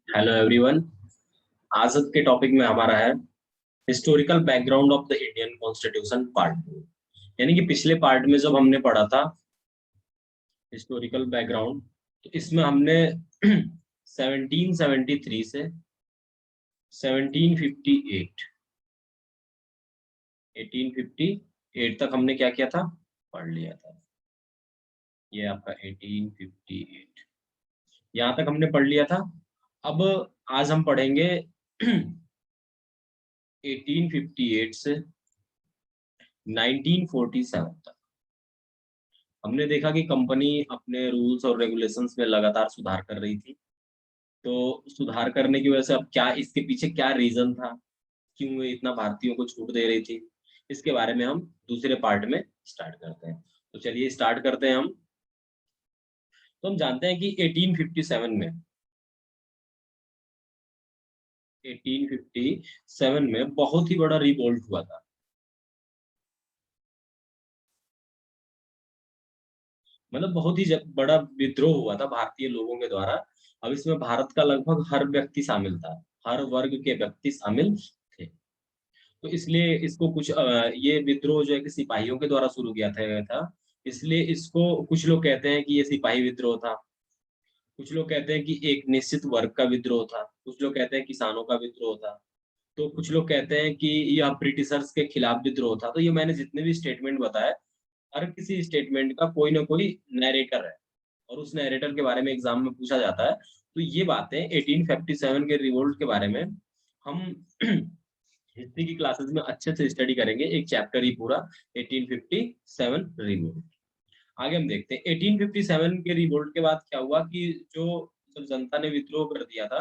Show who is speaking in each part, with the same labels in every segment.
Speaker 1: Hello everyone. आज के topic में हमारा है historical background of the Indian constitution part 2। यानी कि पिछले पार्ट में जब हमने पढ़ा था हिस्टोरिकल बैकग्राउंड, तो इसमें हमने 1773 से 1758 1858 तक हमने क्या किया था, पढ़ लिया था। ये आपका 1858 यहाँ तक हमने पढ़ लिया था। अब आज हम पढ़ेंगे 1858 से 1947 तक। हमने देखा कि कंपनी अपने रूल्स और रेगुलेशंस में लगातार सुधार कर रही थी। तो सुधार करने की वजह से अब क्या इसके पीछे क्या रीजन था, क्यों ये इतना भारतीयों को छूट दे रही थी, इसके बारे में हम दूसरे पार्ट में स्टार्ट करते हैं। तो चलिए स्टार्ट करते हैं हम। तो हम जानते हैं कि 1857 में बहुत ही बड़ा रिवोल्ट हुआ था। मतलब बहुत ही बड़ा विद्रोह हुआ था भारतीय लोगों के द्वारा। अब इसमें भारत का लगभग हर व्यक्ति शामिल था, हर वर्ग के व्यक्ति शामिल थे। तो इसलिए इसको कुछ ये विद्रोह जो है कि सिपाहियों के द्वारा शुरू किया था। इसलिए इसको कुछ लोग कहते हैं कि ये सिपाही विद्रोह था, कुछ लोग कहते हैं कि एक निश्चित वर्ग का विद्रोह था, कुछ लोग कहते हैं किसानों का विद्रोह था, तो कुछ लोग कहते हैं कि यह ब्रिटिशर्स के खिलाफ विद्रोह था। तो ये मैंने जितने भी स्टेटमेंट बताए, हर किसी स्टेटमेंट का कोई ना कोई नैरेटर है और उस नैरेटर के बारे में एग्जाम में पूछा जाता है। तो ये बातें 1857 के रिवोल्ट के बारे में हम हिस्ट्री की क्लासेस में अच्छे से स्टडी करेंगे, एक चैप्टर ही पूरा 1857 रिवोल्ट। आगे हम देखते हैं 1857 के रिवोल्ट के बाद क्या हुआ कि जो जब जनता ने विद्रोह कर दिया था,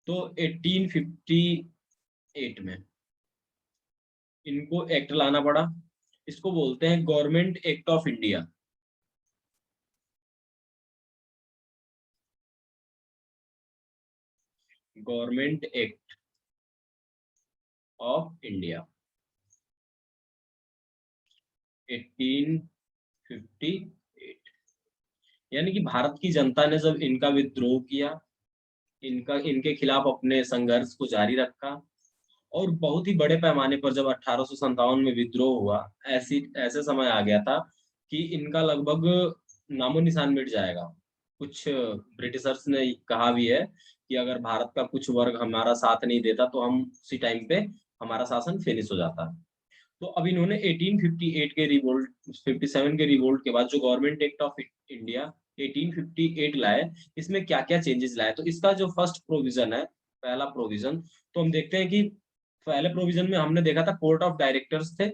Speaker 1: तो 1858 में इनको एक्ट लाना पड़ा। इसको बोलते हैं government act of India. Government act of India 1858। यानी कि भारत की जनता ने जब इनका विद्रोह किया, इनका इनके खिलाफ अपने संघर्ष को जारी रखा, और बहुत ही बड़े पैमाने पर जब 1857 में विद्रोह हुआ, ऐसी ऐसे समय आ गया था कि इनका लगभग नामो निशान मिट जाएगा। कुछ ब्रिटिशर्स ने कहा भी है कि अगर भारत का कुछ वर्ग हमारा साथ नहीं देता तो हम उसी टाइम पे हमारा शासन फिनिश हो जाता। तो अब इन्होंने 1858 के रिवोल्ट 57 के रिवोल्ट के बाद जो गवर्नमेंट एक्ट ऑफ इंडिया 1858 लाए, इसमें क्या क्या चेंजेस लाए। तो इसका जो फर्स्ट प्रोविजन है, पहला प्रोविजन, तो हम देखते हैं कि पहले प्रोविजन में हमने देखा था कोर्ट ऑफ डायरेक्टर्स थे।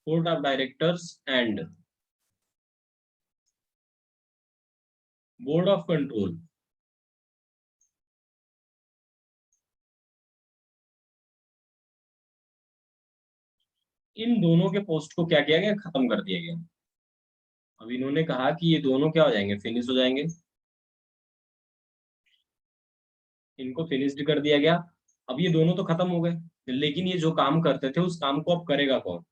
Speaker 1: Court of directors and board of control. इन दोनों के पोस्ट को क्या किया गया, खत्म कर दिया गया। अब इन्होंने कहा कि ये दोनों क्या हो जाएंगे, फिनिश हो जाएंगे। इनको फिनिश्ड कर दिया गया। अब ये दोनों तो खत्म हो गए, लेकिन ये जो काम करते थे उस काम को अब करेगा कौन।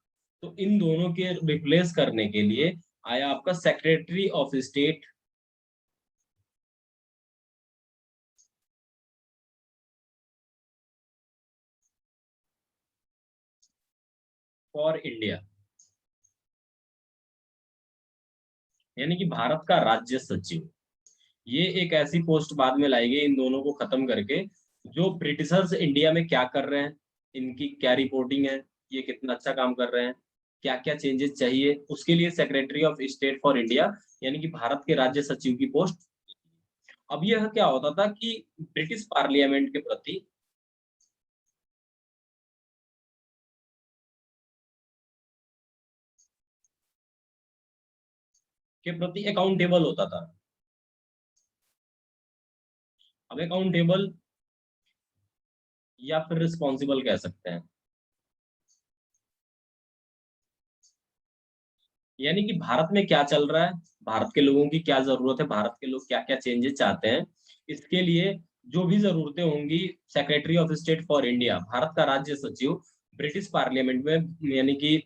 Speaker 1: तो इन दोनों के रिप्लेस करने के लिए आया आपका secretary of state for India. यानी कि भारत का राज्य सचिव। ये एक ऐसी पोस्ट बाद में लाई गई इन दोनों को खत्म करके, जो ब्रिटिशर्स इंडिया में क्या कर रहे हैं, इनकी क्या रिपोर्टिंग है, ये कितना अच्छा काम कर रहे हैं, क्या क्या चेंजेस चाहिए, उसके लिए secretary of state for India यानी कि भारत के राज्य सचिव की पोस्ट। अब यह क्या होता था कि ब्रिटिश पार्लियामेंट के प्रति अकाउंटेबल होता था। अब अकाउंटेबल या फिर रिस्पॉन्सिबल कह सकते हैं। यानी कि भारत में क्या चल रहा है, भारत के लोगों की क्या जरूरत है, भारत के लोग क्या क्या चेंजेस चाहते हैं, इसके लिए जो भी जरूरतें होंगी, secretary of state for India, Bharat का राज्य सचिव, ब्रिटिश पार्लियामेंट में यानी कि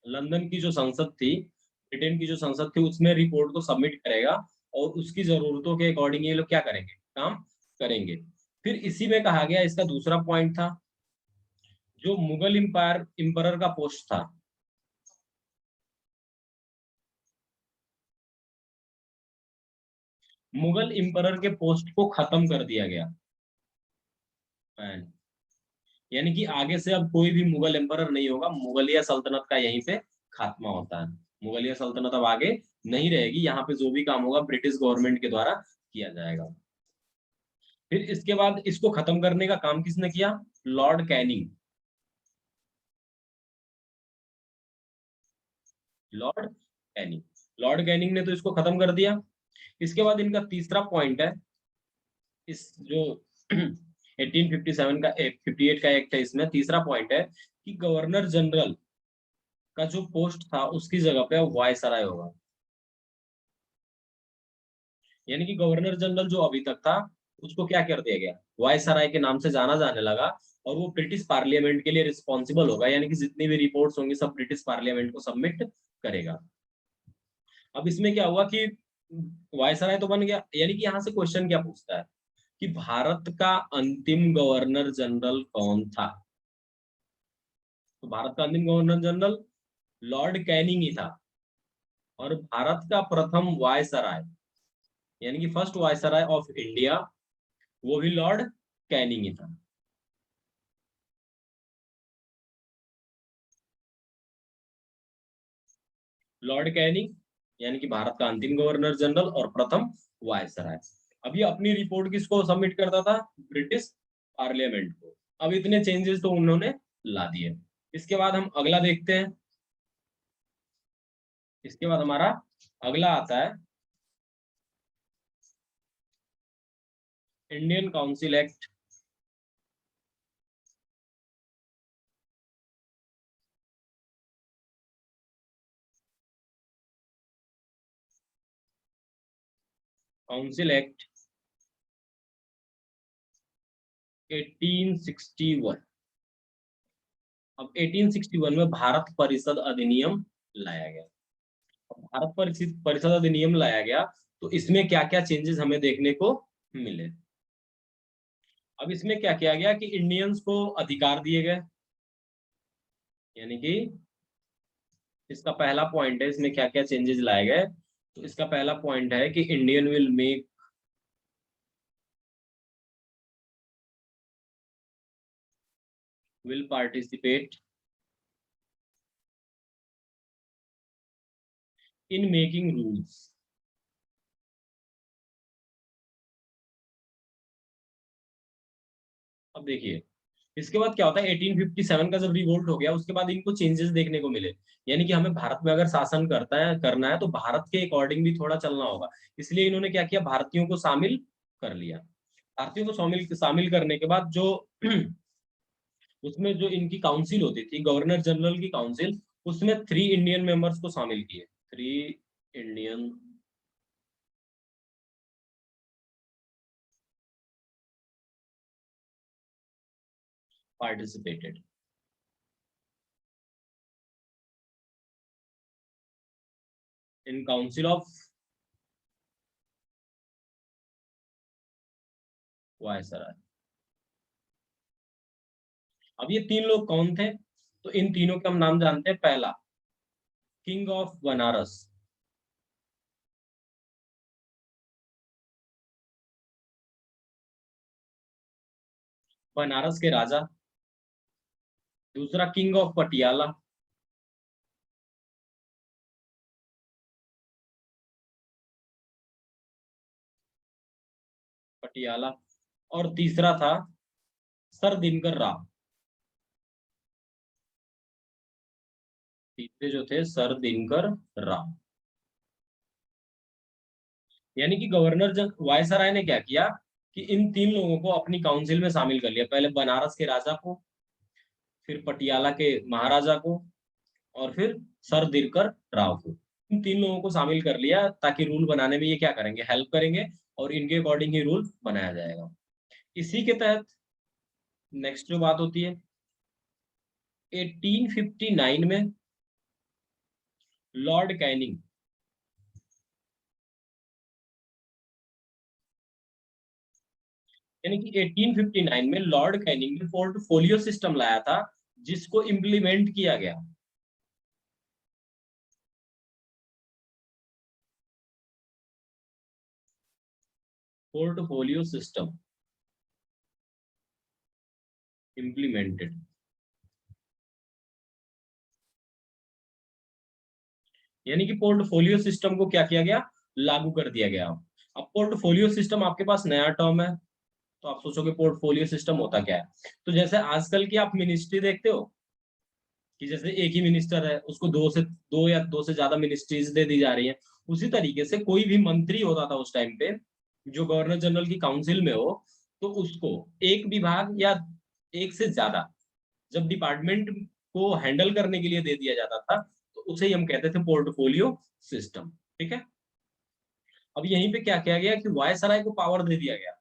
Speaker 1: लंदन की जो संसद थी, ब्रिटेन की जो संसद थी उसमें रिपोर्ट को सबमिट करेगा और उसकी जरूरतों के अकॉर्डिंग ये लोग क्या करेंगे, काम करेंगे। फिर इसी में कहा गया, इसका दूसरा पॉइंट था, जो मुगल इंपायर का पोस्ट था, मुगल इंपायर के पोस्ट को खत्म कर दिया गया। यानी कि आगे से अब कोई भी मुगल एम्परर नहीं होगा, मुगलिया सल्तनत का यहीं पे खात्मा होता है। मुगलिया सल्तनत अब आगे नहीं रहेगी, यहाँ पे जो भी काम होगा ब्रिटिश गवर्नमेंट के द्वारा किया जाएगा। फिर इसके बाद इसको खत्म करने का काम किसने किया, Lord Canning. Lord Canning, Lord Canning ने तो इसको खत्म कर दिया। इसके बाद इनका तीसरा पॉइंट है, इस जो 1857 का 58 का एक्ट है, इसमें तीसरा पॉइंट है कि गवर्नर जनरल का जो पोस्ट था उसकी जगह पे वायसराय होगा। यानी कि गवर्नर जनरल जो अभी तक था उसको क्या कर दिया गया, वायसराय के नाम से जाना जाने लगा, और वो ब्रिटिश पार्लियामेंट के लिए रिस्पॉन्सिबल होगा, यानी कि जितनी भी रिपोर्ट्स होंगी सब ब्रिटिश पार्लियामेंट को सबमिट करेगा। अब इसमें क्या हुआ कि वायसराय तो बन गया, यानी कि यहाँ से क्वेश्चन क्या पूछता है कि भारत का अंतिम गवर्नर जनरल कौन था। तो भारत का अंतिम गवर्नर जनरल लॉर्ड कैनिंग ही था, और भारत का प्रथम वायसराय यानी कि फर्स्ट वायसराय ऑफ इंडिया वो भी लॉर्ड कैनिंग ही था। लॉर्ड कैनिंग यानी कि भारत का अंतिम गवर्नर जनरल और प्रथम वायसराय। अब ये अपनी रिपोर्ट किसको सबमिट करता था, ब्रिटिश पार्लियामेंट को। अब इतने चेंजेस तो उन्होंने ला दिए। इसके बाद हम अगला देखते हैं। इसके बाद हमारा अगला आता है Indian council act. Council act 1861। अब 1861 में भारत परिषद अधिनियम लाया गया। भारत परिषद अधिनियम लाया गया तो इसमें क्या क्या चेंजेस हमें देखने को मिले। अब इसमें क्या किया गया कि इंडियंस को अधिकार दिए गए, यानी कि इसका पहला पॉइंट है, इसमें क्या क्या चेंजेस लाए गए। तो इसका पहला पॉइंट है कि Indian will make will participate in making rules. अब देखिए इसके बाद क्या होता है, 1857 का जब रिवोल्ट हो गया उसके बाद इनको चेंजेस देखने को मिले। यानी कि हमें भारत में अगर शासन करना है तो भारत के अकॉर्डिंग भी थोड़ा चलना होगा। इसलिए इन्होंने क्या किया, भारतीयों को शामिल कर लिया। भारतीयों को शामिल शामिल करने के बाद जो उसमें जो इनकी काउंसिल होती थी, गवर्नर जनरल की काउंसिल, उसमें 3 इंडियन मेंबर्स को शामिल किए। 3 Indian participated in council of viceroy. अब ये 3 लोग कौन थे, तो इन तीनों के हम नाम जानते हैं। पहला, किंग ऑफ बनारस, बनारस के राजा। दूसरा, किंग ऑफ पटियाला, पटियाला। और तीसरा था सर दिनकर राव। तीसरे जो थे सर दिनकर राव। यानी कि गवर्नर जन वायसराय ने क्या किया कि इन 3 लोगों को अपनी काउंसिल में शामिल कर लिया। पहले बनारस के राजा को, फिर पटियाला के महाराजा को, और फिर सर दिनकर राव को। इन 3 लोगों को शामिल कर लिया ताकि रूल बनाने में ये क्या करेंगे, हेल्प करेंगे, और इनके अकॉर्डिंग ही रूल बनाया जाएगा। इसी के तहत नेक्स्ट जो बात होती है, 1859 में लॉर्ड कैनिंग यानी कि 1859 में लॉर्ड कैनिंग ने पोर्टफोलियो सिस्टम लाया था, जिसको इम्प्लीमेंट किया गया। पोर्टफोलियो सिस्टम इम्प्लीमेंटेड, यानी कि पोर्टफोलियो सिस्टम को क्या किया गया, लागू कर दिया गया। अब पोर्टफोलियो सिस्टम आपके पास नया टर्म है, तो आप सोचोगे पोर्टफोलियो सिस्टम होता क्या है। तो जैसे आजकल की आप मिनिस्ट्री देखते हो कि जैसे एक ही मिनिस्टर है, उसको दो या दो से ज्यादा मिनिस्ट्रीज दे दी जा रही है। उसी तरीके से कोई भी मंत्री होता था उस टाइम पे, जो गवर्नर जनरल की काउंसिल में हो, तो उसको एक विभाग या एक से ज्यादा जब डिपार्टमेंट को हैंडल करने के लिए दे दिया जाता था, तो उसे ही हम कहते थे पोर्टफोलियो सिस्टम। ठीक है। अब यहीं पे क्या किया गया कि वायसराय को पावर दे दिया गया।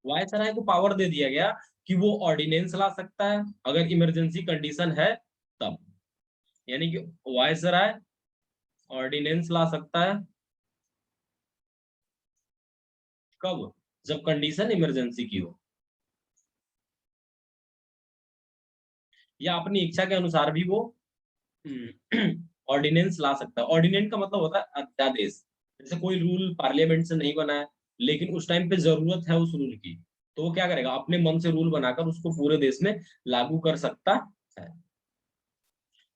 Speaker 1: वायसराय को पावर दे दिया गया कि वो ऑर्डिनेंस ला सकता है अगर इमरजेंसी कंडीशन है तब। यानी कि वायसराय ऑर्डिनेंस ला सकता है कब, जब कंडीशन इमरजेंसी की हो, या अपनी इच्छा के अनुसार भी वो ऑर्डिनेंस ला सकता है। ऑर्डिनेंस का मतलब होता है अध्यादेश। जैसे कोई रूल पार्लियामेंट से नहीं बना है, लेकिन उस टाइम पे जरूरत है उस रूल की, तो वो क्या करेगा, अपने मन से रूल बनाकर उसको पूरे देश में लागू कर सकता है।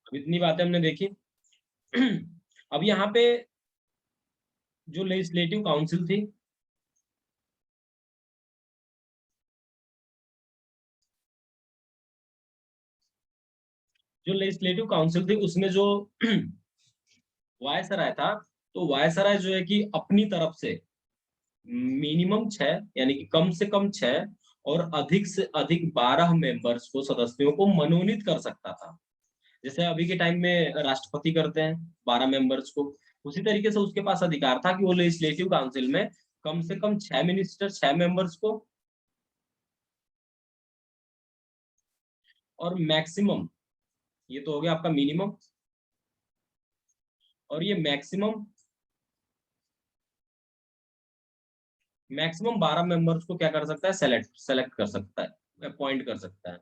Speaker 1: अब इतनी बातें हमने देखी। अब यहाँ पे जो लेजिस्लेटिव काउंसिल थी, जो लेजिस्लेटिव काउंसिल थी उसमें जो वायसराय था, तो वायसराय जो है कि अपनी तरफ से मिनिमम 6, यानी कि कम से कम 6 और अधिक से अधिक 12 मेंबर्स को, सदस्यों को मनोनीत कर सकता था। जैसे अभी के टाइम में राष्ट्रपति करते हैं 12 मेंबर्स को, उसी तरीके से उसके पास अधिकार था कि वो लेजिस्लेटिव काउंसिल में कम से कम 6 मिनिस्टर, 6 मेंबर्स को, और मैक्सिमम, ये तो हो गया आपका मिनिमम, और ये मैक्सिमम, मैक्सिमम 12 मेंबर्स को क्या कर सकता है, सेलेक्ट सेलेक्ट कर सकता है, अपॉइंट कर सकता है।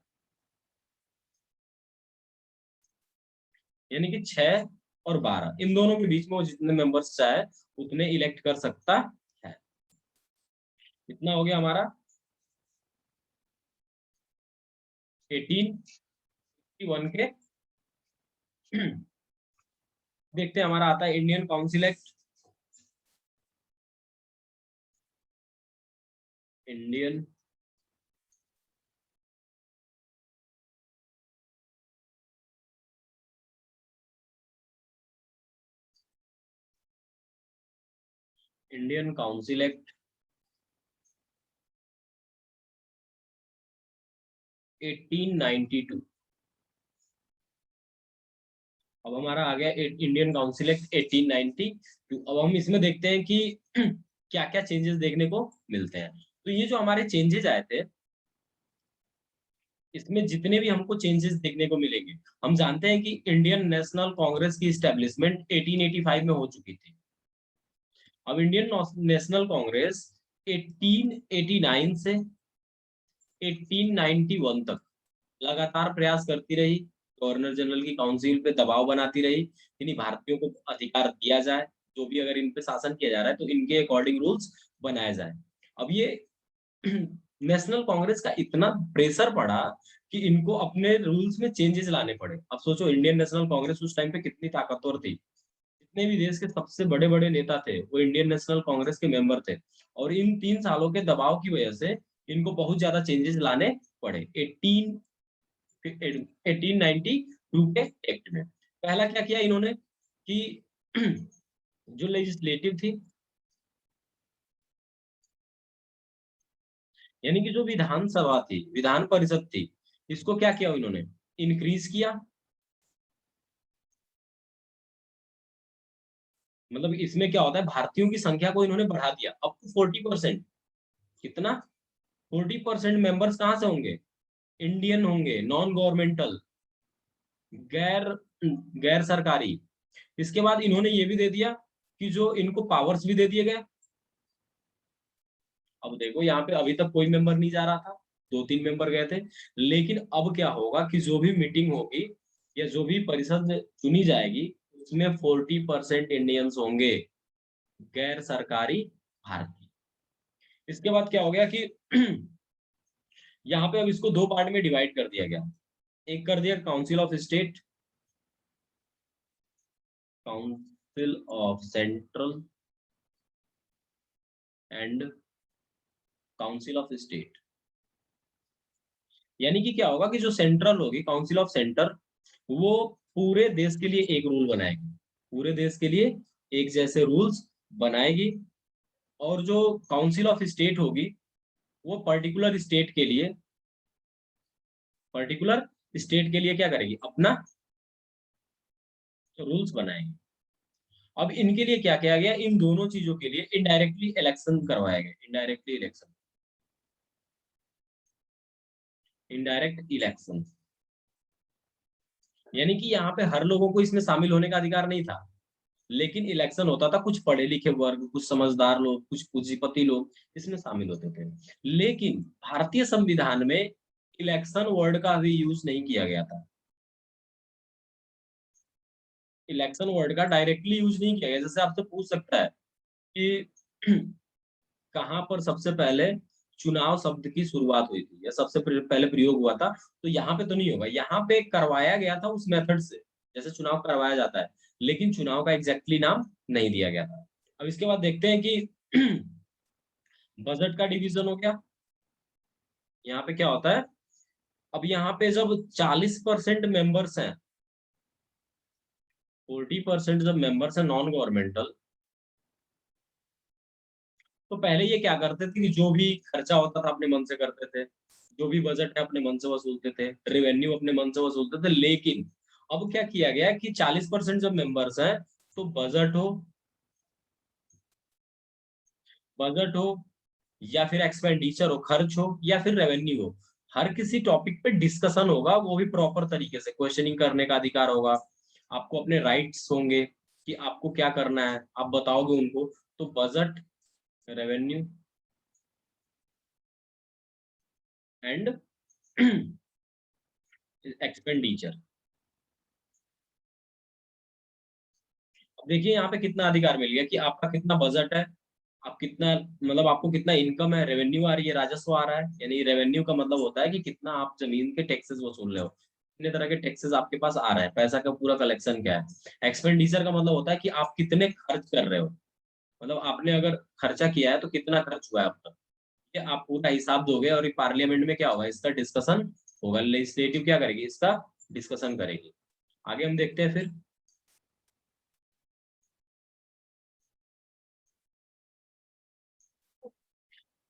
Speaker 1: यानी कि 6 और 12 इन दोनों के बीच में वो जितने मेंबर्स चाहे उतने इलेक्ट कर सकता है। इतना हो गया हमारा 1851 के। देखते हैं हमारा आता है Indian council act. Indian Indian council act 1892। अब हमारा आ गया इंडियन काउंसिल एक्ट 1892। अब हम इसमें देखते हैं कि क्या क्या चेंजेस देखने को मिलते हैं। तो ये जो हमारे चेंजेस आए थे, इसमें जितने भी हमको चेंजेस देखने को मिलेंगे, हम जानते हैं कि इंडियन नेशनल कांग्रेस की स्टैब्लिशमेंट 1885 में हो चुकी थी। अब इंडियन नेशनल कांग्रेस 1889 से 1891 तक लगातार प्रयास करती रही, गवर्नर जनरल की काउंसिल पे दबाव बनाती रही, इन्हीं भारतीयों को अधिकार दिया जाए, जो भी अगर इन पे शासन किया जा रहा है तो इनके अकॉर्डिंग रूल्स बनाए जाए। अब ये नेशनल कांग्रेस का इतना प्रेशर पड़ा कि इनको अपने रूल्स में चेंजेस लाने पड़े। अब सोचो इंडियन नेशनल कांग्रेस उस टाइम पे कितनी ताकतवर थी। जितने भी देश के सबसे बड़े बड़े नेता थे वो इंडियन नेशनल कांग्रेस के मेंबर थे, और इन 3 सालों के दबाव की वजह से इनको बहुत ज्यादा चेंजेस लाने पड़े 1892 के एक्ट में। पहला क्या किया इन्होंने कि जो लेजिस्लेटिव थी, यानी कि जो विधानसभा थी, विधान परिषद थी, इसको क्या किया इन्होंने, इंक्रीज किया। मतलब इसमें क्या होता है, भारतीयों की संख्या को इन्होंने बढ़ा दिया अप टू 40%। कितना, 40% मेंबर्स कहाँ से होंगे, इंडियन होंगे, नॉन गवर्नमेंटल, गैर गैर सरकारी। इसके बाद इन्होंने ये भी दे दिया कि जो इनको पावर्स भी दे दिए गए, अब देखो यहाँ पे अभी तक कोई मेंबर नहीं जा रहा था, 2-3 मेंबर गए थे। लेकिन अब क्या होगा कि जो भी मीटिंग होगी या जो भी परिषद चुनी जाएगी, उसमें 40% इंडियंस होंगे, गैर सरकारी भारतीय। इसके बाद क्या हो गया कि यहाँ पे अब इसको 2 पार्ट में डिवाइड कर दिया गया। एक कर दिया council of state, council of central and council of state. यानी कि क्या होगा कि जो सेंट्रल होगी, काउंसिल ऑफ सेंटर, वो पूरे देश के लिए एक रूल बनाएगी। पूरे देश के लिए एक जैसे रूल्स बनाएगी। और जो काउंसिल ऑफ स्टेट होगी, वो पर्टिकुलर स्टेट के लिए क्या करेगी, अपना रूल्स बनाएगी। अब इनके लिए क्या किया गया, इन दोनों चीजों के लिए इनडायरेक्टली इलेक्शन करवाया गया। Indirectly election, indirect election. यानी कि यहाँ पे हर लोगों को इसमें शामिल होने का अधिकार नहीं था, लेकिन इलेक्शन होता था, कुछ पढ़े लिखे वर्ग, कुछ समझदार लोग, कुछ पूंजीपति लोग इसमें शामिल होते थे। लेकिन भारतीय संविधान में इलेक्शन वर्ड का भी यूज नहीं किया गया था। इलेक्शन वर्ड का डायरेक्टली यूज नहीं किया गया। जैसे आपसे पूछ सकता है कि कहाँ पर सबसे पहले चुनाव शब्द की शुरुआत हुई थी या सबसे पहले प्रयोग हुआ था, तो यहाँ पे तो नहीं होगा। यहाँ पे करवाया गया था उस मेथड से, जैसे चुनाव करवाया जाता है, लेकिन चुनाव का एग्जैक्टली नाम नहीं दिया गया था। अब इसके बाद देखते हैं कि बजट का डिवीजन हो गया। यहाँ पे क्या होता है, अब यहाँ पे जब 40% मेंबर्स हैं, 40% जब मेंबर्स हैं नॉन गवर्नमेंटल, तो पहले ये क्या करते थे कि जो भी खर्चा होता था अपने मन से करते थे, जो भी बजट है अपने मन से वसूलते थे, रेवेन्यू अपने मन से वसूलते थे। लेकिन अब क्या किया गया कि 40% जब मेंबर्स हैं, तो बजट हो या फिर एक्सपेंडिचर हो, खर्च हो या फिर रेवेन्यू हो, हर किसी टॉपिक पे डिस्कशन होगा, वो भी प्रॉपर तरीके से क्वेश्चनिंग करने का अधिकार होगा। आपको अपने राइट्स होंगे कि आपको क्या करना है, आप बताओगे उनको। तो बजट, रेवेन्यू एंड एक्सपेंडिचर। अब देखिए यहाँ पे कितना अधिकार मिल गया कि आपका कितना बजट है, आप कितना, मतलब आपको कितना इनकम है, रेवेन्यू आ रही है, राजस्व आ रहा है। यानी रेवेन्यू का मतलब होता है कि कितना आप जमीन के टैक्सेस वसूल रहे हो, कितने तरह के टैक्सेस आपके पास आ रहा है, पैसा का पूरा कलेक्शन क्या है। एक्सपेंडिचर का मतलब होता है कि आप कितने खर्च कर रहे हो, मतलब आपने अगर खर्चा किया है तो कितना खर्च हुआ है अब तक, ये आप पूरा हिसाब दोगे। और पार्लियामेंट में क्या होगा, इसका डिस्कशन होगा। लेजिस्लेटिव क्या करेगी, इसका डिस्कशन करेगी। आगे हम देखते हैं फिर।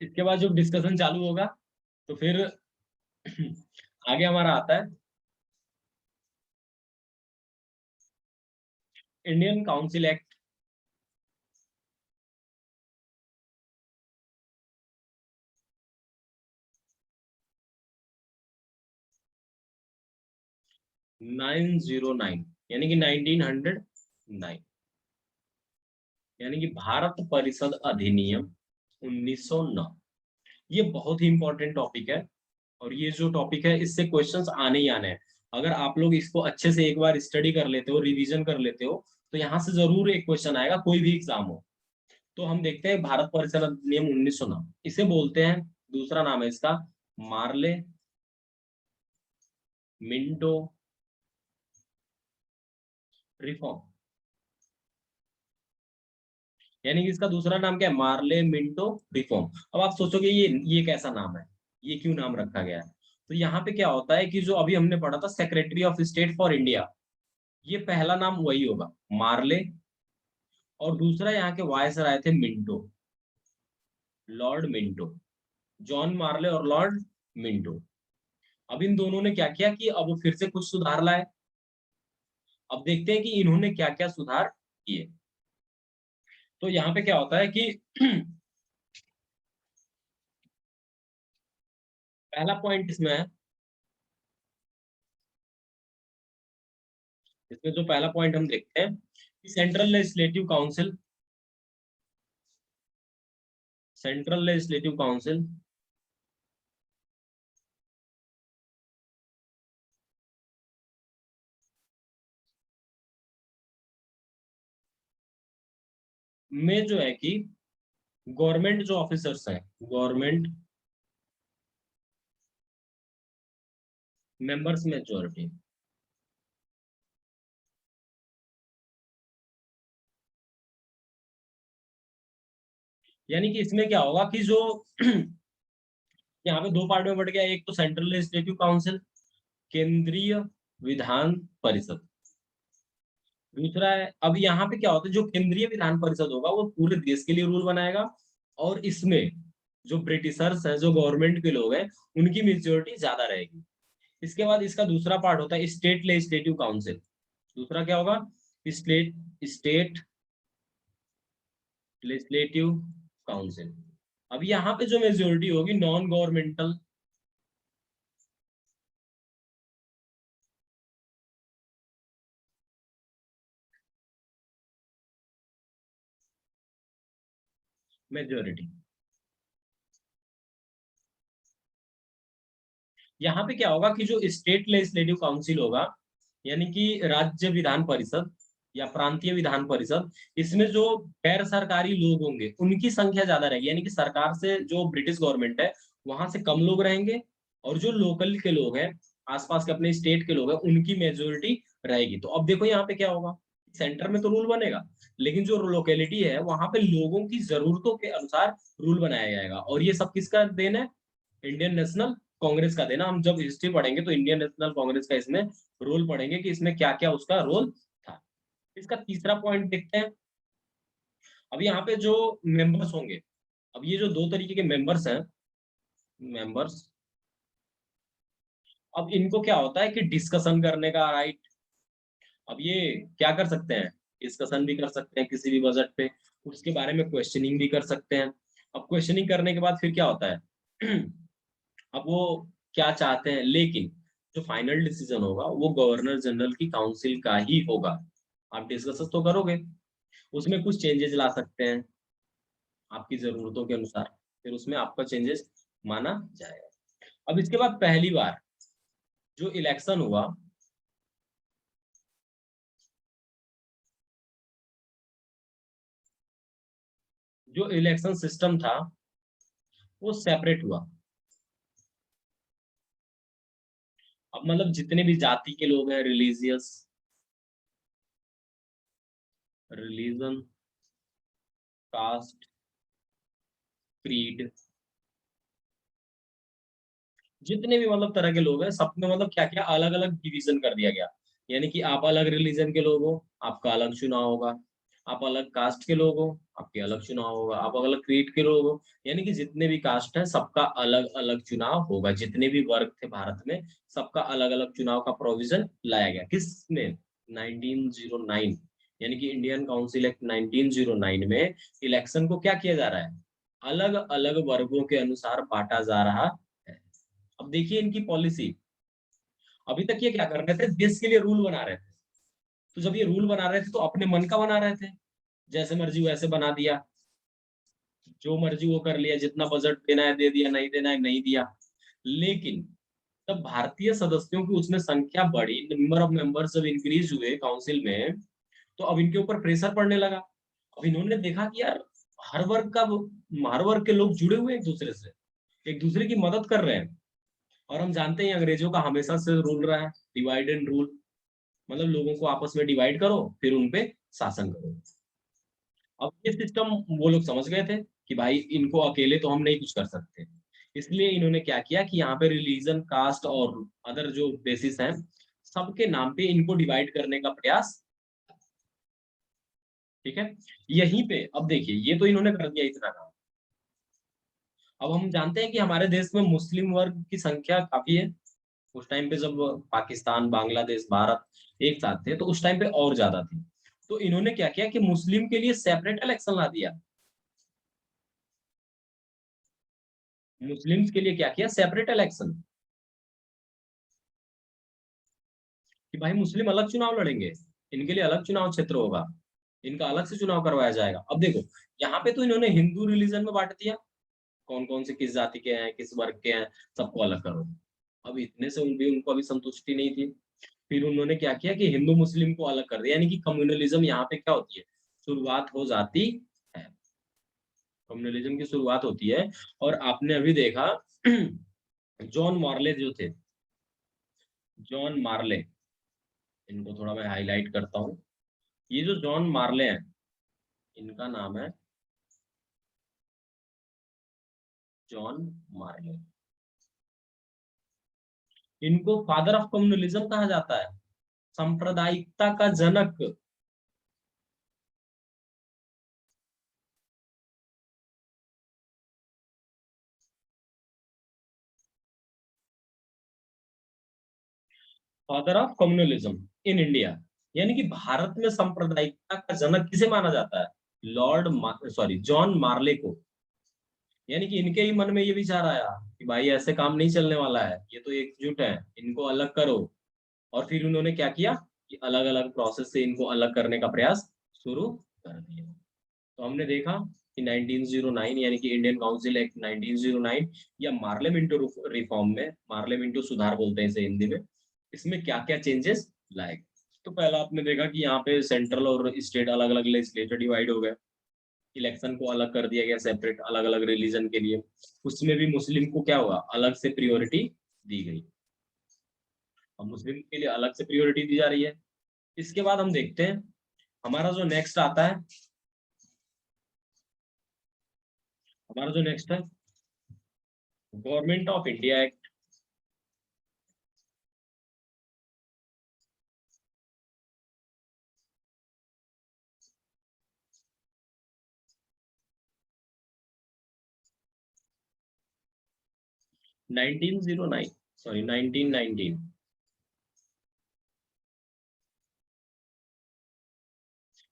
Speaker 1: इसके बाद जब डिस्कशन चालू होगा, तो फिर आगे हमारा आता है इंडियन काउंसिल एक्ट 909, यानी कि 1909, यानी कि भारत परिषद अधिनियम 1909। ये बहुत ही इंपॉर्टेंट टॉपिक है। और ये जो टॉपिक है, इससे क्वेश्चंस आने ही आने हैं। अगर आप लोग इसको अच्छे से एक बार स्टडी कर लेते हो, रिवीजन कर लेते हो, तो यहाँ से जरूर एक क्वेश्चन आएगा, कोई भी एग्जाम हो। तो हम देखते हैं भारत परिषद अधिनियम 1909, इसे बोलते हैं, दूसरा नाम है इसका मार्ले मिंटो रिफॉर्म। यानी कि इसका दूसरा नाम क्या है, मार्ले मिंटो रिफॉर्म। अब आप सोचोगे ये कैसा नाम है, ये क्यों नाम रखा गया है। तो यहाँ पे क्या होता है कि जो अभी हमने पढ़ा था secretary of state for India, ये पहला नाम वही होगा, मार्ले। और दूसरा यहाँ के वायसराय थे मिंटो, लॉर्ड मिंटो, जॉन मार्ले और लॉर्ड मिंटो। अब इन दोनों ने क्या किया कि अब फिर से कुछ सुधार लाए। अब देखते हैं कि इन्होंने क्या क्या सुधार किए। तो यहाँ पे क्या होता है कि पहला पॉइंट इसमें है, इसमें जो पहला पॉइंट हम देखते हैं कि central legislative council, central legislative council में जो है कि गवर्नमेंट जो ऑफिसर्स हैं, गवर्नमेंट मेंबर्स मेजोरिटी, यानी कि इसमें क्या होगा कि जो यहाँ पे दो पार्ट में बढ़ गया, एक तो सेंट्रल लेजिस्लेटिव काउंसिल, केंद्रीय विधान परिषद। दूसरा है, अब यहाँ पे क्या होता है, जो केंद्रीय विधान परिषद होगा वो पूरे देश के लिए रूल बनाएगा, और इसमें जो ब्रिटिशर्स हैं, जो गवर्नमेंट के लोग हैं, उनकी मेजोरिटी ज्यादा रहेगी। इसके बाद इसका दूसरा पार्ट होता है स्टेट लेजिस्लेटिव काउंसिल। दूसरा क्या होगा, स्टेट स्टेट लेजिस्लेटिव काउंसिल। अब यहाँ पे जो मेजोरिटी होगी नॉन गवर्नमेंटल मेजोरिटी, यहाँ पे क्या होगा कि जो स्टेट लेजिस्लेटिव काउंसिल होगा, यानी कि राज्य विधान परिषद या प्रांतीय विधान परिषद, इसमें जो गैर सरकारी लोग होंगे उनकी संख्या ज्यादा रहेगी, यानी कि सरकार से जो ब्रिटिश गवर्नमेंट है वहां से कम लोग रहेंगे, और जो लोकल के लोग हैं, आसपास के अपने स्टेट के लोग हैं, उनकी मेजोरिटी रहेगी। तो अब देखो यहाँ पे क्या होगा, सेंटर में तो रूल बनेगा, लेकिन जो लोकेलिटी है वहां पे लोगों की जरूरतों के अनुसार रूल बनाया जाएगा। और ये सब किसका देन है, इंडियन नेशनल कांग्रेस का देना। हम जब हिस्ट्री पढ़ेंगे तो इंडियन नेशनल कांग्रेस का इसमें रोल पढ़ेंगे कि इसमें क्या क्या उसका रोल था। इसका तीसरा पॉइंट देखते हैं। अब यहाँ पे जो मेंबर्स होंगे, अब ये जो दो तरीके के मेंबर्स हैं, मेंबर्स, अब इनको क्या होता है कि डिस्कशन करने का राइट। अब ये क्या कर सकते हैं, डिस्कशन भी कर सकते हैं किसी भी बजट पे, उसके बारे में क्वेश्चनिंग भी कर सकते हैं। अब क्वेश्चनिंग करने के बाद फिर क्या होता है अब वो क्या चाहते हैं, लेकिन जो फाइनल डिसीजन होगा वो गवर्नर जनरल की काउंसिल का ही होगा। आप डिस्कस तो करोगे, उसमें कुछ चेंजेस ला सकते हैं आपकी जरूरतों के अनुसार, फिर उसमें आपका चेंजेस माना जाएगा। अब इसके बाद पहली बार जो इलेक्शन हुआ, जो इलेक्शन सिस्टम था वो सेपरेट हुआ। अब मतलब जितने भी जाति के लोग हैं, रिलीजियस, रिलीजन, कास्ट, क्रीड, जितने भी मतलब तरह के लोग हैं, सब में मतलब क्या क्या अलग अलग डिवीजन कर दिया गया। यानी कि आप अलग रिलीजन के लोग हो, आपका अलग चुनाव होगा। आप अलग कास्ट के लोग हो, आपके अलग चुनाव होगा। आप अलग क्रीड के लोग हो, यानी कि जितने भी कास्ट है सबका अलग अलग चुनाव होगा। जितने भी वर्ग थे भारत में, सबका अलग अलग चुनाव का प्रोविजन लाया गया। किसमें, 1909, यानी कि इंडियन काउंसिल एक्ट 1909 में इलेक्शन को क्या किया जा रहा है, अलग अलग वर्गों के अनुसार बांटा जा रहा है। अब देखिए इनकी पॉलिसी, अभी तक ये क्या कर रहे थे, देश के लिए रूल बना रहे थे। तो जब ये रूल बना रहे थे तो अपने मन का बना रहे थे, जैसे मर्जी वैसे बना दिया, जो मर्जी वो कर लिया, जितना बजट देना है दे दिया, नहीं देना है नहीं दिया। लेकिन जब भारतीय सदस्यों की उसमें संख्या बढ़ी, नंबर ऑफ मेंबर्स जब इंक्रीज हुए काउंसिल में, तो अब इनके ऊपर प्रेशर पड़ने लगा। अब इन्होंने देखा कि यार हर वर्ग का, हर वर्ग के लोग जुड़े हुए हैं एक दूसरे से, एक दूसरे की मदद कर रहे हैं। और हम जानते हैं अंग्रेजों का हमेशा से रूल रहा है, डिवाइड एंड रूल, मतलब लोगों को आपस में डिवाइड करो फिर उनपे शासन करो। अब ये सिस्टम वो लोग समझ गए थे कि भाई इनको अकेले तो हम नहीं कुछ कर सकते। इसलिए इन्होंने क्या किया कि यहाँ पे रिलीजन, कास्ट और अदर जो बेसिस हैं, सबके नाम पे इनको डिवाइड करने का प्रयास। ठीक है, यहीं पे अब देखिए ये तो इन्होंने कर दिया इतना काम। अब हम जानते हैं कि हमारे देश में मुस्लिम वर्ग की संख्या काफी है। उस टाइम पे जब पाकिस्तान, बांग्लादेश, भारत एक साथ थे तो उस टाइम पे और ज्यादा थी। तो इन्होंने क्या किया कि मुस्लिम के लिए सेपरेट इलेक्शन ला दिया। मुस्लिम्स के लिए क्या किया, सेपरेट इलेक्शन, कि भाई मुस्लिम अलग चुनाव लड़ेंगे, इनके लिए अलग चुनाव क्षेत्र होगा, इनका अलग से चुनाव करवाया जाएगा। अब देखो यहाँ पे तो इन्होंने हिंदू रिलीजन में बांट दिया, कौन कौन से किस जाति के हैं, किस वर्ग के हैं, सबको अलग करो। अब इतने से भी उनको अभी संतुष्टि नहीं थी। फिर उन्होंने क्या किया कि हिंदू मुस्लिम को अलग कर दिया, यानी कि कम्युनलिज्म यहाँ पे क्या होती है, शुरुआत हो जाती है। कम्युनलिज्म की शुरुआत होती है। और आपने अभी देखा जॉन मार्ले जो थे, जॉन मार्ले, इनको थोड़ा मैं हाईलाइट करता हूँ। ये जो जॉन मार्ले हैं, इनका नाम है जॉन मार्ले। इनको फादर ऑफ कम्युनलिज्म कहा जाता है, सांप्रदायिकता का जनक। Father of communalism in India, यानी कि भारत में सांप्रदायिकता का जनक किसे माना जाता है, लॉर्ड सॉरी जॉन मार्ले को। यानी कि इनके ही मन में ये विचार आया कि भाई ऐसे काम नहीं चलने वाला है, ये तो एकजुट है, इनको अलग करो। और फिर उन्होंने क्या किया कि अलग अलग प्रोसेस से इनको अलग करने का प्रयास शुरू कर दिया। तो हमने देखा कि 1909 यानी कि इंडियन काउंसिल एक्ट 1909 या मार्लियामेंटो रिफॉर्म में, मार्लियामेंटो सुधार बोलते हैं इसे हिंदी में, इसमें क्या क्या चेंजेस लाए। तो पहला आपने देखा कि यहाँ पे सेंट्रल और स्टेट अलग अलग लेजिस्लेचर डिवाइड हो गए। इलेक्शन को अलग कर दिया गया सेपरेट, अलग अलग रिलीजन के लिए। उसमें भी मुस्लिम को क्या हुआ, अलग से प्रियोरिटी दी गई। अब मुस्लिम के लिए अलग से प्रियोरिटी दी जा रही है। इसके बाद हम देखते हैं हमारा जो नेक्स्ट आता है, हमारा जो नेक्स्ट है government of India act. 1909, sorry 1919।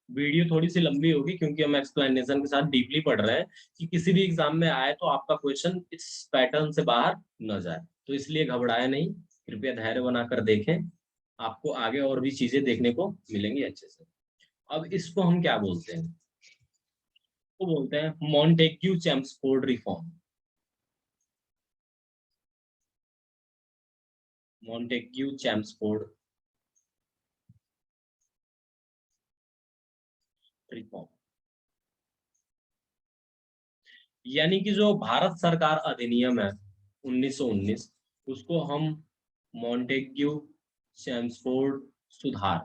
Speaker 1: Video थोड़ी सी लंबी होगी क्योंकि हम एक्सप्लेनेशन के साथ डीपली पढ़ रहे हैं कि किसी भी एग्जाम में आए तो आपका क्वेश्चन इस पैटर्न से बाहर न जाए। तो इसलिए घबराए नहीं, कृपया धैर्य बनाकर देखें, आपको आगे और भी चीजें देखने को मिलेंगी अच्छे से। अब इसको हम क्या बोलते हैं, वो बोलते हैं Montagu Chelmsford reform. Montagu Chelmsford reform, यानी कि जो भारत सरकार अधिनियम है 1919, उसको हम मॉन्टेग्यू चेम्सफोर्ड सुधार,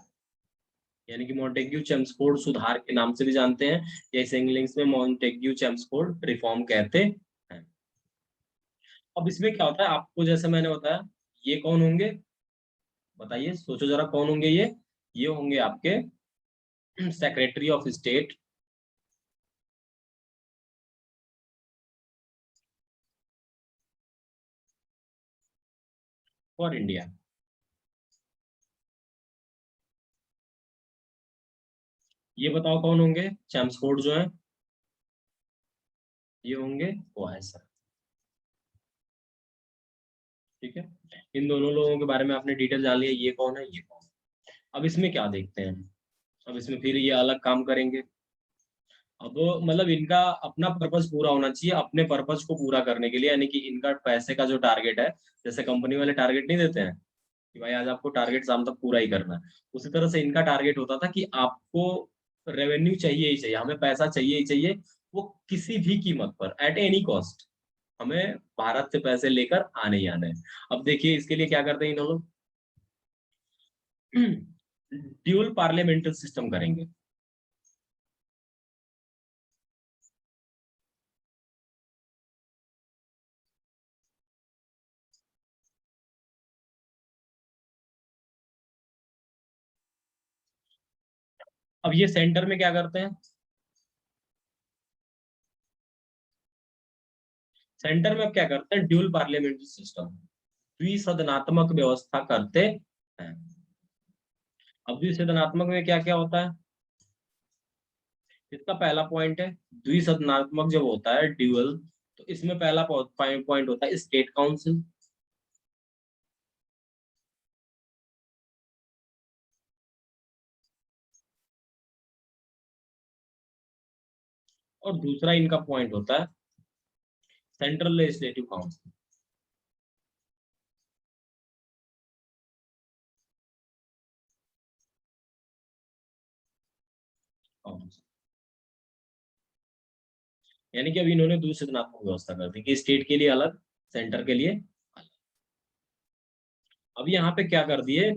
Speaker 1: यानी कि मॉन्टेग्यू चेम्सफोर्ड सुधार के नाम से भी जानते हैं, या इसे इंग्लिश में मॉन्टेग्यू चेम्सफोर्ड रिफॉर्म कहते हैं। अब इसमें क्या होता है, आपको जैसे मैंने बताया, ये कौन होंगे, बताइए, सोचो जरा कौन होंगे ये होंगे आपके secretary of state for India. ये बताओ कौन होंगे, चेम्सफोर्ड जो है, ये होंगे वाइस। ठीक है, इन दोनों लोगों के बारे में आपने डिटेल जान लिया, ये कौन है ये कौन है। अब इसमें क्या देखते हैं, अब इसमें फिर ये अलग काम करेंगे। अब मतलब इनका अपना पर्पस पूरा होना चाहिए, अपने पर्पस को पूरा करने के लिए, यानी कि इनका पैसे का जो टारगेट है, जैसे कंपनी वाले टारगेट नहीं देते हैं कि भाई आज आपको टारगेट शाम तक पूरा ही करना है, उसी तरह से इनका टारगेट होता था कि आपको रेवेन्यू चाहिए ही चाहिए, हमें पैसा चाहिए ही चाहिए, वो किसी भी कीमत पर, एट एनी कॉस्ट, हमें भारत से पैसे लेकर आने ही आने हैं। अब देखिए इसके लिए क्या करते हैं इन लोग, ड्यूल पार्लियामेंट्री सिस्टम करेंगे। अब ये सेंटर में क्या करते हैं, सेंटर में अब क्या करते हैं, ड्यूल पार्लियामेंट्री सिस्टम, द्विसदनात्मक व्यवस्था करते हैं। अब द्विसदनात्मक में क्या क्या होता है, इसका पहला पॉइंट है, द्विसदनात्मक जब होता है ड्यूअल, तो इसमें पहला पॉइंट होता है स्टेट काउंसिल, और दूसरा इनका पॉइंट होता है सेंट्रल लेजिस्लेटिव काउंसिल। यानी कि अभी इन्होंने द्विसदनात्मक व्यवस्था कर दी कि स्टेट के लिए अलग, सेंटर के लिए अलग। अब यहाँ पे क्या कर दिए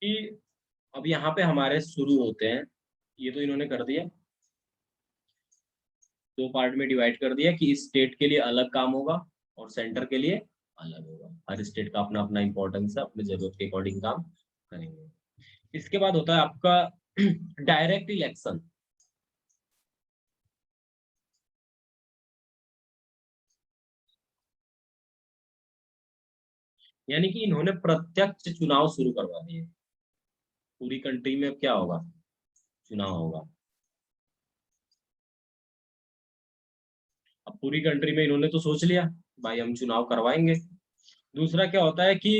Speaker 1: कि अब यहाँ पे हमारे शुरू होते हैं, ये तो इन्होंने कर दिया, दो पार्ट में डिवाइड कर दिया कि स्टेट के लिए अलग काम होगा और सेंटर के लिए अलग होगा। हर स्टेट का अपना अपना इंपॉर्टेंस है, अपनी जरूरत के अकॉर्डिंग काम करेंगे। इसके बाद होता है आपका डायरेक्ट इलेक्शन। यानी कि इन्होंने प्रत्यक्ष चुनाव शुरू करवा दिए। पूरी कंट्री में क्या होगा, चुनाव होगा। अब पूरी कंट्री में इन्होंने तो सोच लिया भाई हम चुनाव करवाएंगे। दूसरा क्या होता है कि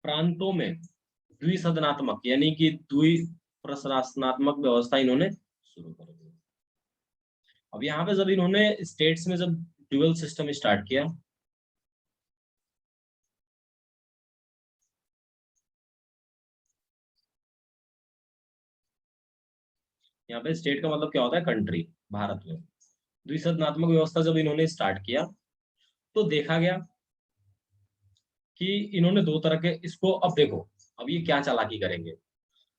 Speaker 1: प्रांतों में द्विसदनात्मक यानी कि द्वि प्रशासनात्मक व्यवस्था इन्होंने शुरू कर दी। अब यहाँ पे जब इन्होंने स्टेट्स में जब ड्यूअल सिस्टम स्टार्ट किया, यहाँ पे स्टेट का मतलब क्या होता है, कंट्री, भारत में द्विसदनात्मक व्यवस्था जब इन्होंने स्टार्ट किया तो देखा गया कि इन्होंने दो तरह के इसको, अब देखो अब ये क्या चालाकी करेंगे,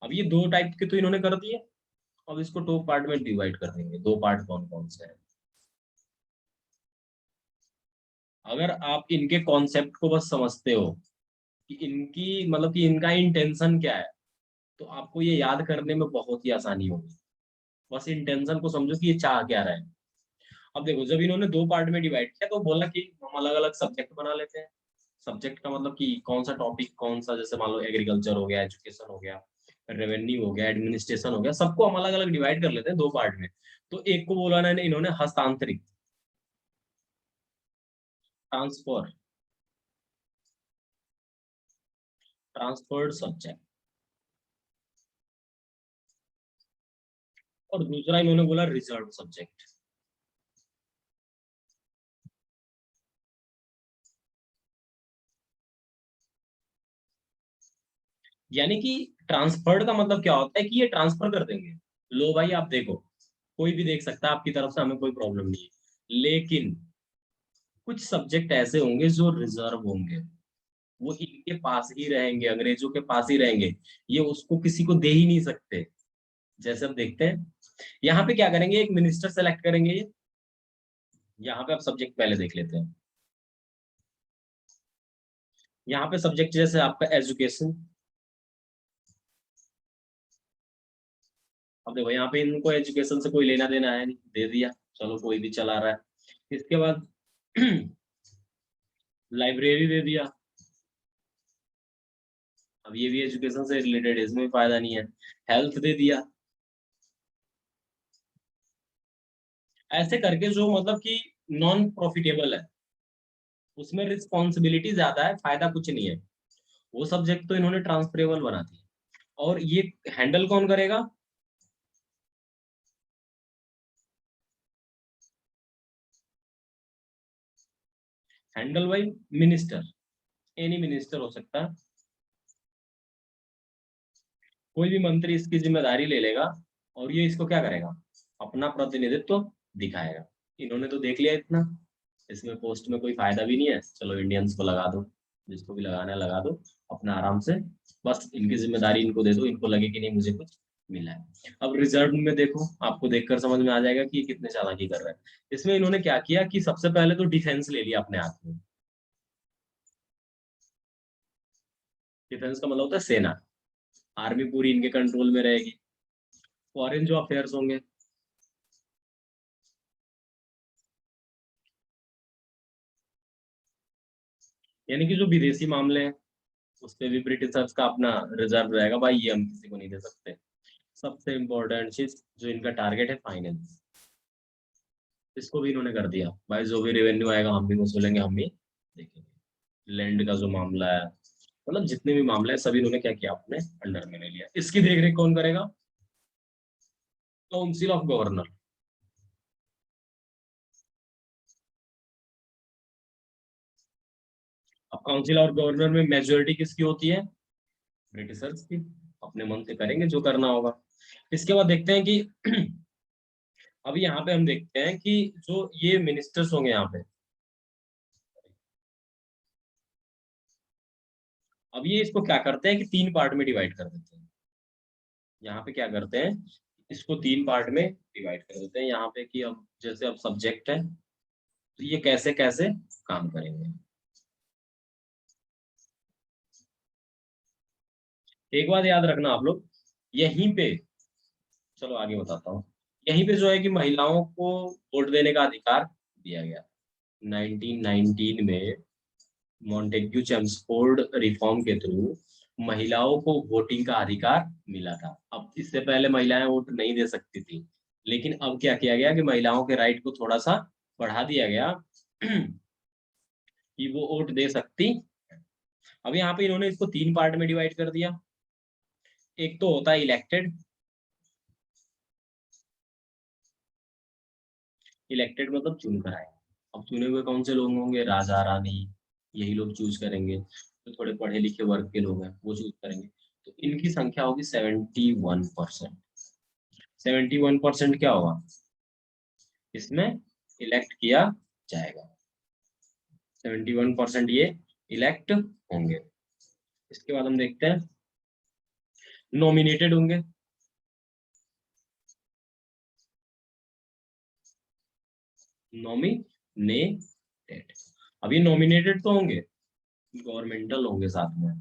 Speaker 1: अब ये दो टाइप के तो इन्होंने कर दिए, अब इसको दो पार्ट में डिवाइड कर देंगे। दो पार्ट कौन कौन से हैं, अगर आप इनके कॉन्सेप्ट को बस समझते हो कि इनकी मतलब कि इनका इंटेंशन क्या है, तो आपको ये याद करने में बहुत ही आसानी होगी। बस इंटेंशन को समझो कि ये चाह क्या रहा है। अब देखो जब इन्होंने दो पार्ट में डिवाइड किया तो बोला कि हम अलग अलग सब्जेक्ट बना लेते हैं। सब्जेक्ट का मतलब कि कौन सा टॉपिक कौन सा, जैसे मान लो एग्रीकल्चर हो गया, एजुकेशन हो गया, रेवेन्यू हो गया, एडमिनिस्ट्रेशन हो गया, सबको हम अलग अलग डिवाइड कर लेते हैं दो पार्ट में। तो एक को बोला ना इन्होंने हस्तांतरित, ट्रांसफर, ट्रांसफर्ड सब्जेक्ट, और दूसरा इन्होंने बोला रिजर्व सब्जेक्ट। यानी कि ट्रांसफर्ड का मतलब क्या होता है कि ये ट्रांसफर कर देंगे, लो भाई आप देखो, कोई भी देख सकता है आपकी तरफ से, हमें कोई प्रॉब्लम नहीं है। लेकिन कुछ सब्जेक्ट ऐसे होंगे जो रिजर्व होंगे, वो इनके पास ही रहेंगे, अंग्रेजों के पास ही रहेंगे, ये उसको किसी को दे ही नहीं सकते। जैसे अब देखते हैं यहाँ पे क्या करेंगे, एक मिनिस्टर सेलेक्ट करेंगे ये। यहाँ पे अब सब्जेक्ट पहले देख लेते हैं। यहाँ पे सब्जेक्ट जैसे आपका एजुकेशन, अब देखो यहाँ पे इनको एजुकेशन से कोई लेना देना है नहीं, दे दिया, चलो कोई भी चला रहा है। इसके बाद लाइब्रेरी दे दिया, अब ये भी एजुकेशन से रिलेटेड, इसमें भी फायदा नहीं है। हेल्थ दे दिया, ऐसे करके जो मतलब कि नॉन प्रॉफिटेबल है, उसमें रिस्पॉन्सिबिलिटी ज्यादा है, फायदा कुछ नहीं है, वो सब्जेक्ट तो इन्होंने ट्रांसफरेबल बना दिया। और ये हैंडल कौन करेगा, handle by minister, any minister हो सकता है, कोई भी मंत्री इसकी जिम्मेदारी ले लेगा और ये इसको क्या करेगा, अपना प्रतिनिधित्व दिखाएगा। इन्होंने तो देख लिया इतना, इसमें पोस्ट में कोई फायदा भी नहीं है, चलो इंडियंस को लगा दो, जिसको भी लगाना है लगा दो, अपना आराम से, बस इनकी जिम्मेदारी इनको दे दो, इनको लगे कि नहीं मुझे कुछ मिला है। अब रिजर्व में देखो, आपको देखकर समझ में आ जाएगा कि ये कितने चालाकी कर रहे हैं। इसमें इन्होंने क्या किया कि सबसे पहले तो डिफेंस ले लिया अपने हाथ में। डिफेंस का मतलब होता है सेना, आर्मी पूरी इनके कंट्रोल में रहेगी। फॉरेन जो अफेयर्स होंगे, यानी कि जो विदेशी मामले हैं, उस पे भी ब्रिटिशर्स का अपना रिजर्व रहेगा, भाई ये हम किसी को नहीं दे सकते। सबसे इम्पोर्टेंट चीज जो इनका टारगेट है, फाइनेंस, इसको भी इन्होंने कर दिया, भाई जो भी रेवेन्यू आएगा हम भी वसूलेंगे, हम भी देखेंगे। लैंड का जो मामला है, मतलब जितने भी मामले हैं सभी इन्होंने क्या किया, अपने अंडर में ले लिया। इसकी देखरेख कौन करेगा, काउंसिल ऑफ गवर्नर। अब काउंसिल और गवर्नर में मेजोरिटी किसकी होती है? ब्रिटिशर्स की। अपने मन से करेंगे जो करना होगा। इसके बाद देखते हैं कि अभी यहाँ पे हम देखते हैं कि जो ये मिनिस्टर्स होंगे यहाँ पे, अब ये इसको क्या करते हैं कि 3 पार्ट में डिवाइड कर देते हैं। यहाँ पे क्या करते हैं, इसको 3 पार्ट में डिवाइड कर देते हैं यहाँ पे, कि अब जैसे अब सब्जेक्ट है तो ये कैसे कैसे काम करेंगे। एक बात याद रखना आप लोग, यहीं पे, चलो आगे बताता हूँ। यहीं पे जो है कि महिलाओं को वोट देने का अधिकार दिया गया 1919 में, मॉन्टेग्यू चेम्सफोर्ड रिफॉर्म के थ्रू महिलाओं को वोटिंग का अधिकार मिला था। अब इससे पहले महिलाएं वोट नहीं दे सकती थी, लेकिन अब क्या किया गया कि महिलाओं के राइट को थोड़ा सा बढ़ा दिया गया कि वो वोट दे सकती। अब यहाँ पे इन्होंने इसको 3 पार्ट में डिवाइड कर दिया। एक तो होता है इलेक्टेड। इलेक्टेड मतलब चुनकर आए। अब चुने हुए कौन से लोग होंगे? राजा रानी, यही लोग चूज करेंगे। तो थोड़े पढ़े लिखे वर्ग के लोग हैं वो चूज करेंगे। तो इनकी संख्या होगी 71%। 71% क्या होगा इसमें इलेक्ट किया जाएगा। 71% ये इलेक्ट होंगे। इसके बाद हम देखते हैं नॉमिनेटेड होंगे। नॉमिनेटेड, अब ये नॉमिनेटेड तो होंगे, गवर्नमेंटल होंगे साथ में।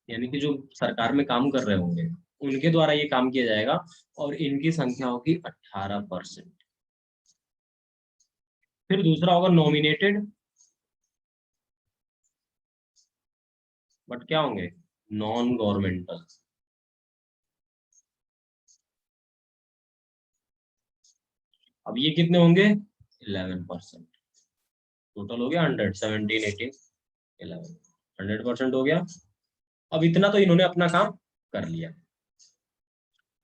Speaker 1: यानी कि जो सरकार में काम कर रहे होंगे उनके द्वारा ये काम किया जाएगा। और इनकी संख्या होगी 18%। फिर दूसरा होगा नॉमिनेटेड, बट क्या होंगे? Non governmental. अब ये कितने होंगे? 11%। टोटल हो गया 100, 17, 18, 11, 100% हो गया। अब इतना तो इन्होंने अपना काम कर लिया।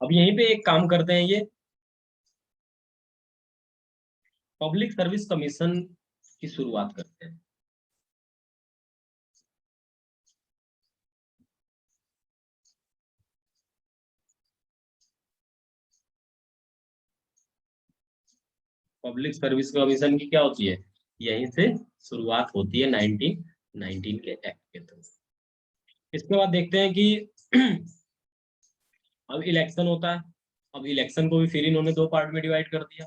Speaker 1: अब यहीं पे एक काम करते हैं, ये पब्लिक सर्विस कमीशन की शुरुआत करते हैं। पब्लिक सर्विस कमीशन की क्या होती है? यहीं से शुरुआत होती है 1919 के एक्ट के थ्रू। इसके बाद देखते हैं कि अब इलेक्शन होता है। अब इलेक्शन को भी फिर इन्होंने 2 पार्ट में डिवाइड कर दिया।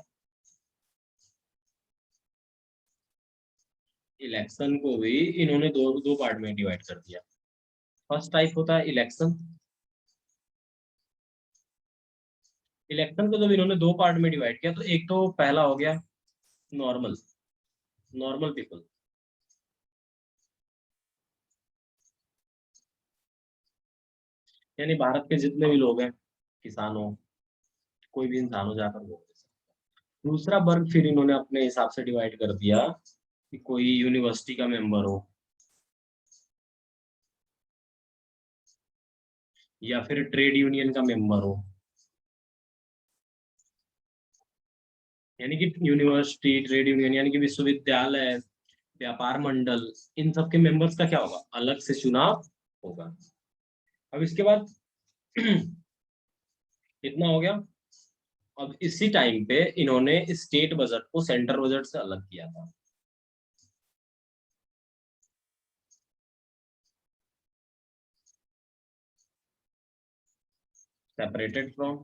Speaker 1: इलेक्शन को भी इन्होंने दो दो पार्ट में डिवाइड कर दिया। फर्स्ट टाइप होता है इलेक्शन। इलेक्शन को जब इन्होंने 2 पार्ट में डिवाइड किया तो एक तो पहला हो गया नॉर्मल, नॉर्मल पीपल। यानी भारत के जितने भी लोग हैं, किसान हो, कोई भी इंसान हो, जाकर वोट दे सकता है। दूसरा वर्ग फिर इन्होंने अपने हिसाब से डिवाइड कर दिया कि कोई यूनिवर्सिटी का मेंबर हो, या फिर ट्रेड यूनियन का मेंबर हो। यानी कि यूनिवर्सिटी, ट्रेड यूनियन, यानी कि विश्वविद्यालय, व्यापार मंडल, इन सब के मेंबर्स का क्या होगा? अलग से चुनाव होगा। अब इसके बाद इतना हो गया। अब इसी टाइम पे इन्होंने स्टेट बजट को सेंट्रल बजट से अलग किया था। Separated from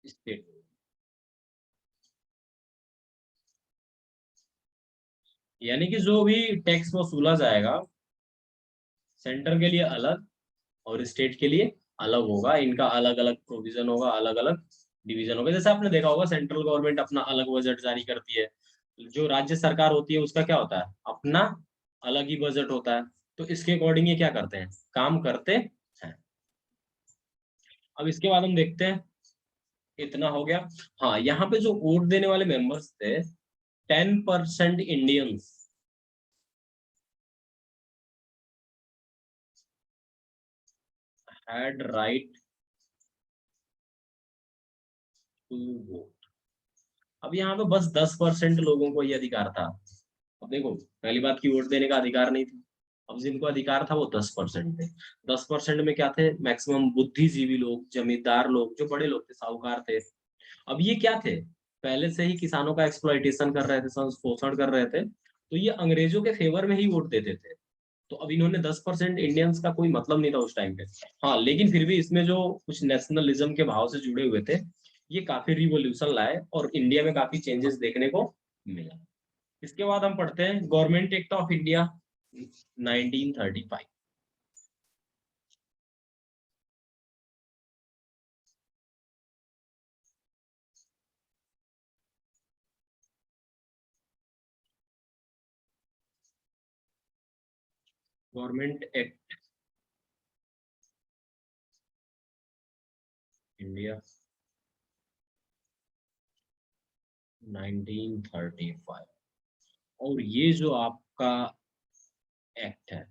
Speaker 1: state. यानी कि जो भी टैक्स वसूला जाएगा, सेंटर के लिए अलग और स्टेट के लिए अलग होगा। इनका अलग अलग प्रोविजन होगा, अलग अलग डिवीजन होगा। जैसे आपने देखा होगा सेंट्रल गवर्नमेंट अपना अलग बजट जारी करती है, जो राज्य सरकार होती है उसका क्या होता है? अपना अलग ही बजट होता है। तो इसके अकॉर्डिंग ये क्या करते हैं? काम करते हैं। अब इसके बाद हम देखते हैं, इतना हो गया। हाँ, यहाँ पे जो वोट देने वाले मेंबर्स थे, 10% Indians had right to vote. अब यहाँ पे बस 10% लोगों को ये अधिकार था। अब देखो, पहली बात की वोट देने का अधिकार नहीं था। अब जिनको अधिकार था वो 10% थे। 10% में क्या थे? मैक्सिमम बुद्धिजीवी लोग, जमींदार लोग, जो बड़े लोग थे, साहूकार थे। अब ये क्या थे? पहले से ही किसानों का एक्सप्लॉइटेशन कर रहे थे, शोषण कर रहे थे, तो ये अंग्रेजों के फेवर में ही वोट देते थे। तो अब इन्होंने 10% इंडियंस का कोई मतलब नहीं था उस टाइम पे। हाँ, लेकिन फिर भी इसमें जो कुछ नेशनलिज्म के भाव से जुड़े हुए थे, ये काफी रिवॉल्यूशन लाए और इंडिया में काफी चेंजेस देखने को मिला। इसके बाद हम पढ़ते हैं government act of India 1935। Government act India 1935। और ये जो आपका एक्ट है,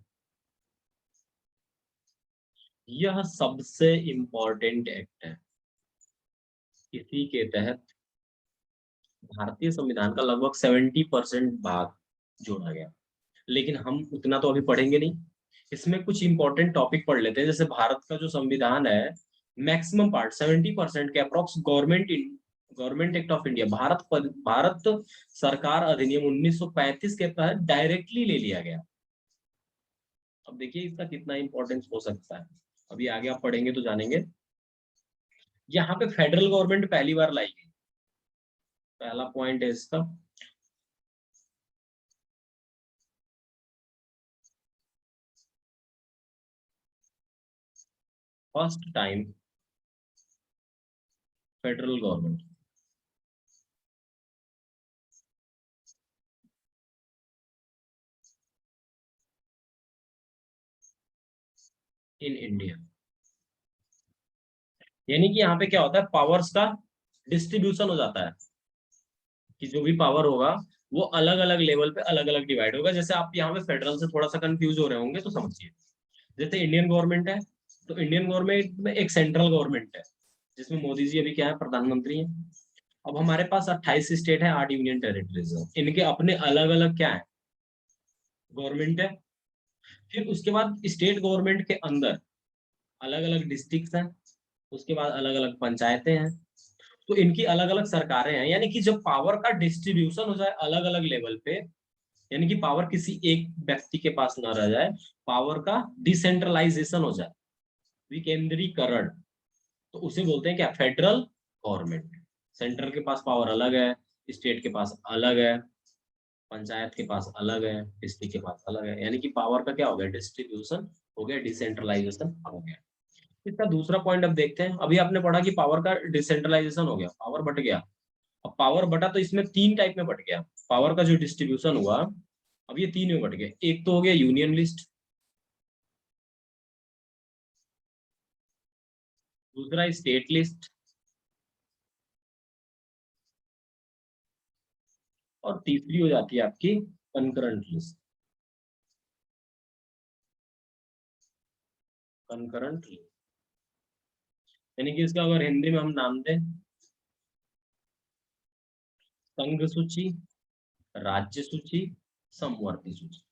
Speaker 1: यह सबसे इम्पोर्टेंट एक्ट है। इसी के तहत भारतीय संविधान का लगभग 70% भाग जोड़ा गया। लेकिन हम उतना तो अभी पढ़ेंगे नहीं। इसमें कुछ इंपॉर्टेंट टॉपिक पढ़ लेते हैं। जैसे भारत का जो संविधान है, मैक्सिमम पार्ट 70% के approx government act of India, Bharat सरकार अधिनियम 1935 के तहत डायरेक्टली ले लिया गया। अब देखिए इसका कितना इंपॉर्टेंस हो सकता है, अभी आगे आप पढ़ेंगे तो जानेंगे। यहाँ पे फेडरल गवर्नमेंट पहली बार लाई गई, पहला पॉइंट है इसका। First time federal government in India. यानी कि यहाँ पे क्या होता है, पावर्स का डिस्ट्रीब्यूशन हो जाता है, कि जो भी पावर होगा वो अलग अलग लेवल पे अलग अलग डिवाइड होगा। जैसे आप यहाँ पे फेडरल से थोड़ा सा कंफ्यूज हो रहे होंगे तो समझिए। जैसे इंडियन गवर्नमेंट है, तो इंडियन गवर्नमेंट में एक सेंट्रल गवर्नमेंट है, जिसमें मोदी जी अभी क्या है, प्रधानमंत्री है। अब हमारे पास 28 स्टेट है, 8 यूनियन टेरिटरीज है, इनके अपने अलग अलग क्या है, गवर्नमेंट है। फिर उसके बाद स्टेट गवर्नमेंट के अंदर अलग अलग डिस्ट्रिक्ट हैं, उसके बाद अलग अलग पंचायतें हैं। तो इनकी अलग अलग सरकारें हैं। यानी कि जब पावर का डिस्ट्रीब्यूशन हो जाए अलग अलग लेवल पे, यानी कि पावर किसी एक व्यक्ति के पास ना रह जाए, पावर का डिसेंट्रलाइजेशन हो जाए, विकेंद्रीकरण, तो उसे बोलते हैं क्या, फेडरल गवर्नमेंट। सेंटर के पास पावर अलग है, स्टेट के पास अलग है, पंचायत के पास अलग है, डिस्ट्रिक्ट के पास अलग है। यानी कि पावर का क्या हो गया, डिस्ट्रीब्यूशन हो गया, डिसेंट्रलाइजेशन हो गया। इसका दूसरा पॉइंट अब देखते हैं। अभी आपने पढ़ा कि पावर का डिसेंट्रलाइजेशन हो गया, पावर बट गया। अब पावर बटा तो इसमें तीन टाइप में बट गया, पावर का जो डिस्ट्रीब्यूशन हुआ। अब ये तीन में बट गए, एक तो हो गया यूनियन लिस्ट, दूसरा स्टेट लिस्ट, और तीसरी हो जाती है आपकी कंकरेंट लिस्ट। कंकरेंट लिस्ट यानी कि इसका अगर हिंदी में हम नाम दें, संघ सूची, राज्य सूची, समवर्ती सूची।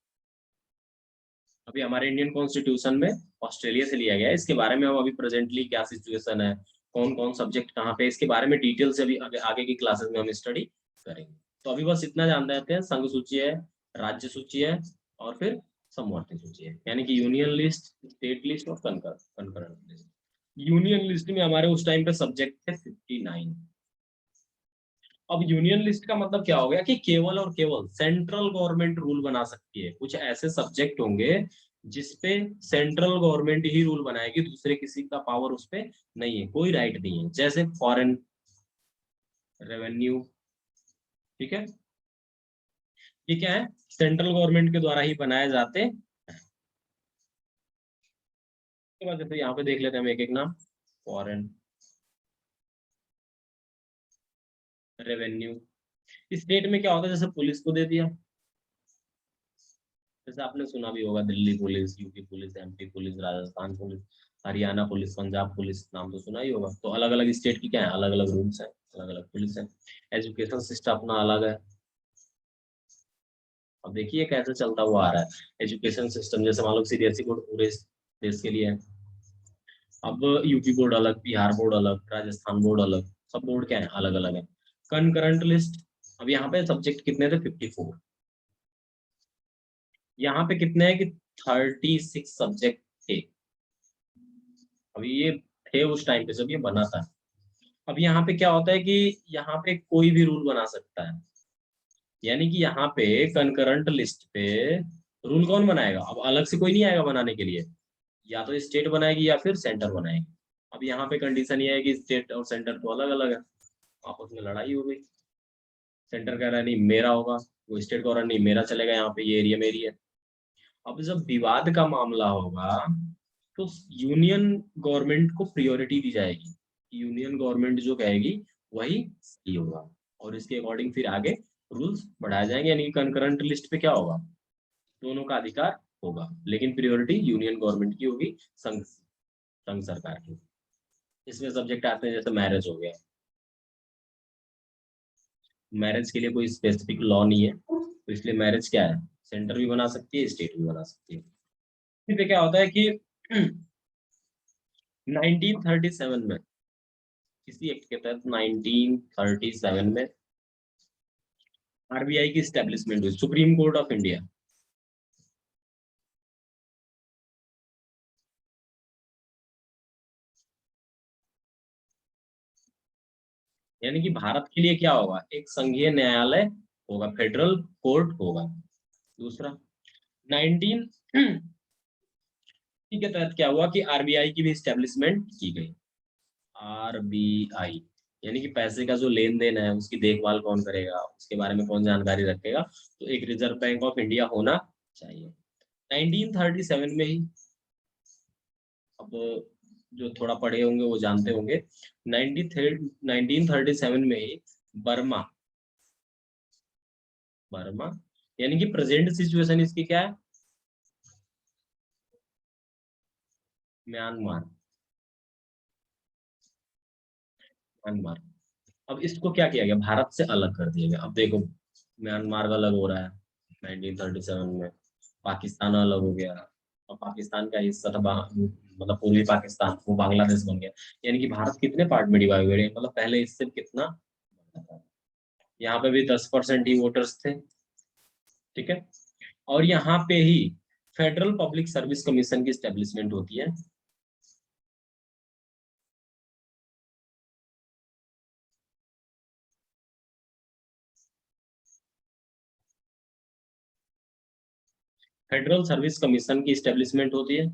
Speaker 1: अभी हमारे इंडियन कॉन्स्टिट्यूशन में ऑस्ट्रेलिया से लिया गया है। इसके बारे में हम अभी प्रेजेंटली क्या सिचुएशन है, कौन कौन सब्जेक्ट कहाँ पे, इसके बारे में डिटेल से अभी आगे की क्लासेस में हम स्टडी करेंगे। तो अभी बस इतना जान लेते हैं, संघ सूची है, राज्य सूची है, और फिर समवर्ती सूची है। यानी कि यूनियन लिस्ट, स्टेट लिस्ट और कंकरेंट लिस्ट। यूनियन लिस्ट में हमारे उस टाइम पे सब्जेक्ट थे 59। अब यूनियन लिस्ट का मतलब क्या हो गया कि केवल और केवल सेंट्रल गवर्नमेंट रूल बना सकती है। कुछ ऐसे सब्जेक्ट होंगे जिसपे सेंट्रल गवर्नमेंट ही रूल बनाएगी, दूसरे किसी का पावर उस पे नहीं है, कोई राइट नहीं है। जैसे फॉरेन रेवेन्यू, ठीक है, ये क्या है, सेंट्रल गवर्नमेंट के द्वारा ही बनाए जाते हैं। उसके बाद जैसे यहाँ पे देख लेते हैं हम एक एक नाम, फॉरेन रेवेन्यू। स्टेट में क्या होता है, जैसे पुलिस को दे दिया, जैसे आपने सुना भी होगा, Delhi police, UP police, MP police, Rajasthan police, Haryana police, Punjab police, नाम तो सुना ही होगा। तो अलग अलग स्टेट की क्या है, अलग अलग रूल्स हैं, अलग अलग पुलिस है। एजुकेशन सिस्टम अपना अलग है। अब देखिए कैसे चलता हुआ आ रहा है एजुकेशन सिस्टम। जैसे मान लो सीबीएसई बोर्ड पूरे देश के लिए है। अब यूपी बोर्ड अलग, बिहार बोर्ड अलग, राजस्थान बोर्ड अलग, सब बोर्ड क्या है, अलग अलग है। कंकरंट लिस्ट, अब यहाँ पे सब्जेक्ट कितने थे, 54। यहाँ पे कितने हैं कि 36 सब्जेक्ट थे। अभी ये थे उस टाइम पे जब ये बना था। अब यहाँ पे क्या होता है कि यहाँ पे कोई भी रूल बना सकता है। यानी कि यहाँ पे कंकरंट लिस्ट पे रूल कौन बनाएगा, अब अलग से कोई नहीं आएगा बनाने के लिए। या तो स्टेट बनाएगी या फिर सेंटर बनाएगी। अब यहाँ पे कंडीशन ये है कि स्टेट और सेंटर तो अलग अलग है, आपस में लड़ाई हो गई। सेंटर कह रहा है नहीं मेरा होगा, वो स्टेट कह रहा है नहीं मेरा चलेगा, यहाँ पे ये एरिया मेरी है। अब जब विवाद का मामला होगा तो यूनियन गवर्नमेंट को प्रायोरिटी दी जाएगी। यूनियन गवर्नमेंट जो कहेगी वही सही होगा, और इसके अकॉर्डिंग फिर आगे रूल्स बढ़ाए जाएंगे। यानी कंकरंट लिस्ट पे क्या होगा, दोनों का अधिकार होगा, लेकिन प्रायोरिटी यूनियन गवर्नमेंट की होगी, संघ संघ सरकार की। इसमें सब्जेक्ट आते हैं जैसे मैरिज हो गया। मैरिज के लिए कोई स्पेसिफिक लॉ नहीं है, तो इसलिए मैरिज क्या है, सेंटर भी बना सकती है, स्टेट भी बना सकती है। इस पे क्या होता है कि 1937 में, किसी एक्ट के तहत 1937 में आरबीआई की स्टैब्लिशमेंट हुई, सुप्रीम कोर्ट ऑफ इंडिया। यानी कि भारत के लिए क्या होगा, एक संघीय न्यायालय होगा, फेडरल कोर्ट होगा। दूसरा 19 के तहत क्या हुआ कि आरबीआई की भी स्टैब्लिशमेंट की गई। आरबीआई यानी कि पैसे का जो लेन देन है उसकी देखभाल कौन करेगा, उसके बारे में कौन जानकारी रखेगा, तो एक रिजर्व बैंक ऑफ इंडिया होना चाहिए। 1937 में ही, अब जो थोड़ा पढ़े होंगे वो जानते होंगे, 1937 में ही बर्मा, बर्मा यानी कि प्रेजेंट सिचुएशन इसकी क्या है, म्यांमार, म्यांमार। अब इसको क्या किया गया, भारत से अलग कर दिया गया। अब देखो म्यांमार का अलग हो रहा है 1937 में, पाकिस्तान अलग हो गया। और पाकिस्तान का हिस्सा था मतलब पूर्वी पाकिस्तान, वो बांग्लादेश बन गया। यानी कि भारत कितने पार्ट में डिवाइड हुए हैं, मतलब पहले इससे कितना, यहाँ पे भी 10% ही वोटर्स थे, ठीक है। और यहाँ पे ही फेडरल पब्लिक सर्विस कमीशन की स्टेब्लिशमेंट होती है। फेडरल सर्विस कमीशन की स्टेब्लिशमेंट होती है,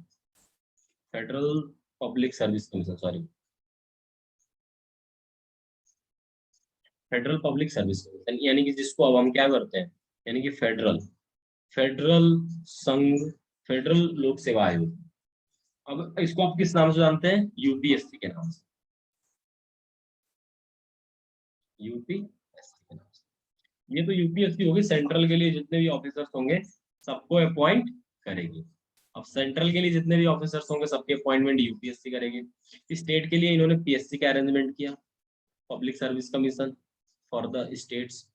Speaker 1: federal public service commission, sorry, federal public service commission, यानी कि जिसको अब हम क्या करते हैं, यानी कि फेडरल, फेडरल संघ, फेडरल लोक सेवा आयोग। अब इसको आप किस नाम से जानते हैं, यूपीएससी के नाम से, यूपीएससी के नाम से। ये तो यूपीएससी होगी, सेंट्रल के लिए जितने भी ऑफिसर्स होंगे सबको अपॉइंट करेगी। अब सेंट्रल के लिए जितने भी ऑफिसर्स होंगे सबके अपॉइंटमेंट यूपीएससी करेगी। स्टेट के लिए इन्होंने पीएससी का अरेंजमेंट किया, public service commission for the states.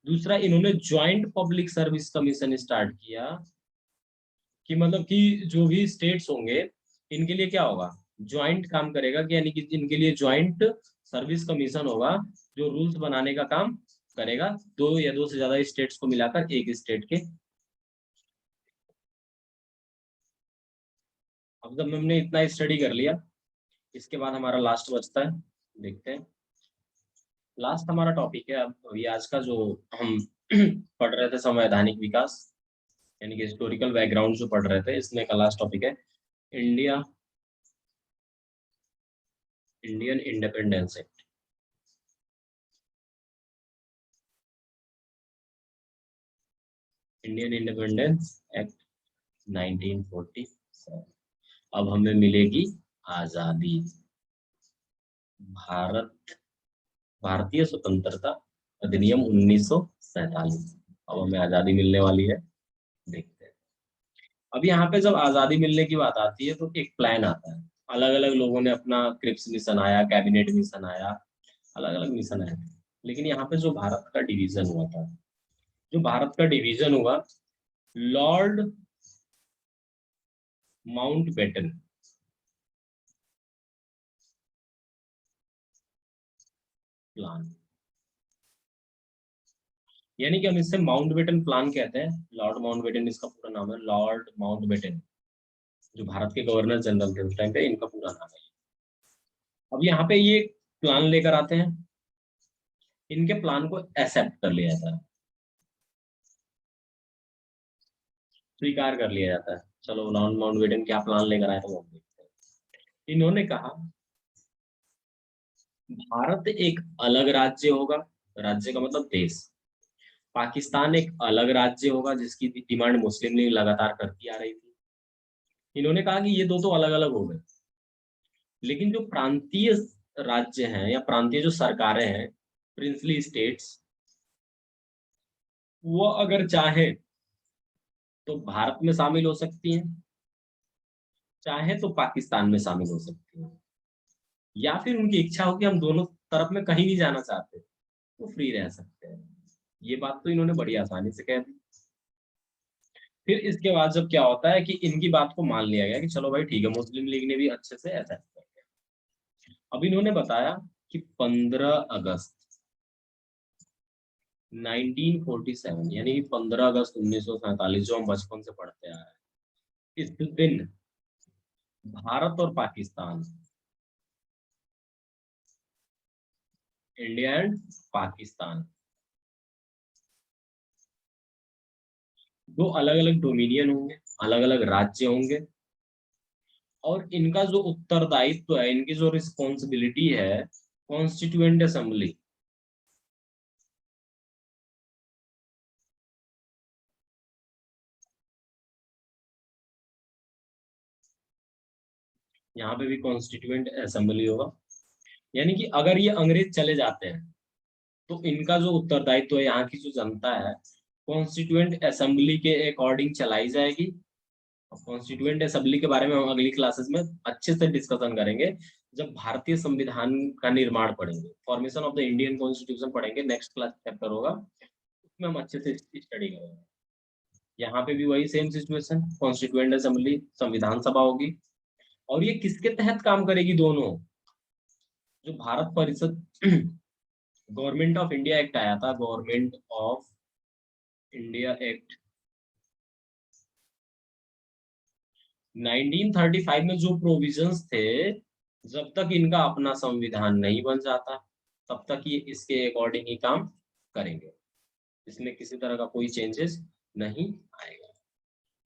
Speaker 1: दूसरा इन्होंने joint public service commission start किया, कि मतलब कि जो भी स्टेट्स होंगे इनके लिए क्या होगा, ज्वाइंट काम करेगा, कि यानी कि इनके लिए ज्वाइंट सर्विस कमीशन होगा, जो रूल्स बनाने का काम करेगा, दो या दो से ज्यादा स्टेट्स को मिलाकर एक स्टेट के। अब जब हमने इतना स्टडी कर लिया, इसके बाद हमारा लास्ट बचता है, देखते हैं। लास्ट हमारा टॉपिक है अब अभी आज का जो हम पढ़ रहे थे, संवैधानिक विकास, यानी कि हिस्टोरिकल बैकग्राउंड जो पढ़ रहे थे, इसमें का लास्ट टॉपिक है India, Indian independence act. Indian independence act 1947। अब हमें मिलेगी आजादी, भारत, भारतीय स्वतंत्रता अधिनियम 1947। अब हमें आजादी मिलने वाली है, देखते हैं। अब यहाँ पे जब आजादी मिलने की बात आती है तो एक प्लान आता है, अलग अलग लोगों ने अपना क्रिप्स मिशन आया, कैबिनेट मिशन आया, अलग अलग मिशन है। लेकिन यहाँ पे जो भारत का डिवीजन हुआ था, जो भारत का डिवीजन हुआ, लॉर्ड माउंटबेटन प्लान, यानी कि हम इससे माउंटबेटन प्लान कहते हैं। लॉर्ड माउंटबेटन इसका पूरा नाम है, लॉर्ड माउंटबेटन, जो भारत के गवर्नर जनरल थे उस टाइम पे, इनका पूरा नाम है। अब यहाँ पे ये प्लान लेकर आते हैं, इनके प्लान को एक्सेप्ट कर लिया जाता है, स्वीकार कर लिया जाता है। चलो लॉर्ड माउंटबेटन क्या प्लान लेकर आए तो वो हम देखते हैं। इन्होंने कहा भारत एक अलग राज्य होगा, राज्य का मतलब देश। पाकिस्तान एक अलग राज्य होगा, जिसकी डिमांड मुस्लिम लीग लगातार करती आ रही थी। इन्होंने कहा कि ये दो तो अलग अलग हो गए, लेकिन जो प्रांतीय राज्य हैं या प्रांतीय जो सरकारें हैं, प्रिंसली स्टेट्स, वो अगर चाहे तो भारत में शामिल हो सकती हैं, चाहे तो पाकिस्तान में शामिल हो सकती हैं, या फिर उनकी इच्छा हो कि हम दोनों तरफ में कहीं नहीं जाना चाहते तो फ्री रह सकते हैं। ये बात तो इन्होंने बड़ी आसानी से कह दी। फिर इसके बाद जब क्या होता है कि इनकी बात को मान लिया गया कि चलो भाई ठीक है, मुस्लिम लीग ने भी अच्छे से ऐसा कर दिया। अब इन्होंने बताया कि 15 अगस्त 1947, यानी कि 15 अगस्त 1947, जो हम बचपन से पढ़ते आ रहे हैं, इस दिन भारत और पाकिस्तान, इंडिया एंड पाकिस्तान, दो अलग अलग डोमिनियन होंगे, अलग अलग राज्य होंगे, और इनका जो उत्तरदायित्व है, इनकी जो रिस्पॉन्सिबिलिटी है, कॉन्स्टिट्यूएंट असेंबली, यहाँ पे भी कॉन्स्टिट्यूएंट असेंबली होगा। यानी कि अगर ये अंग्रेज चले जाते हैं तो इनका जो उत्तरदायित्व है, यहाँ की जो जनता है, कॉन्स्टिट्यूएंट असेंबली के अकॉर्डिंग चलाई जाएगी। कॉन्स्टिट्यूएंट असेंबली के बारे में हम अगली क्लासेस में अच्छे से डिस्कशन करेंगे, जब भारतीय संविधान का निर्माण पढ़ेंगे, formation of the Indian constitution पढ़ेंगे, नेक्स्ट क्लास चैप्टर होगा, उसमें हम अच्छे से स्टडी करेंगे। यहाँ पे भी वही सेम सिचुएशन, कॉन्स्टिट्यूएंट असेंबली, संविधान सभा होगी। और ये किसके तहत काम करेगी दोनों? जो भारत परिषद गवर्नमेंट ऑफ इंडिया एक्ट आया था, गवर्नमेंट ऑफ इंडिया एक्ट 1935 में, जो प्रोविजंस थे, जब तक इनका अपना संविधान नहीं बन जाता तब तक ये इसके अकॉर्डिंग ही काम करेंगे, इसमें किसी तरह का कोई चेंजेस नहीं आएगा।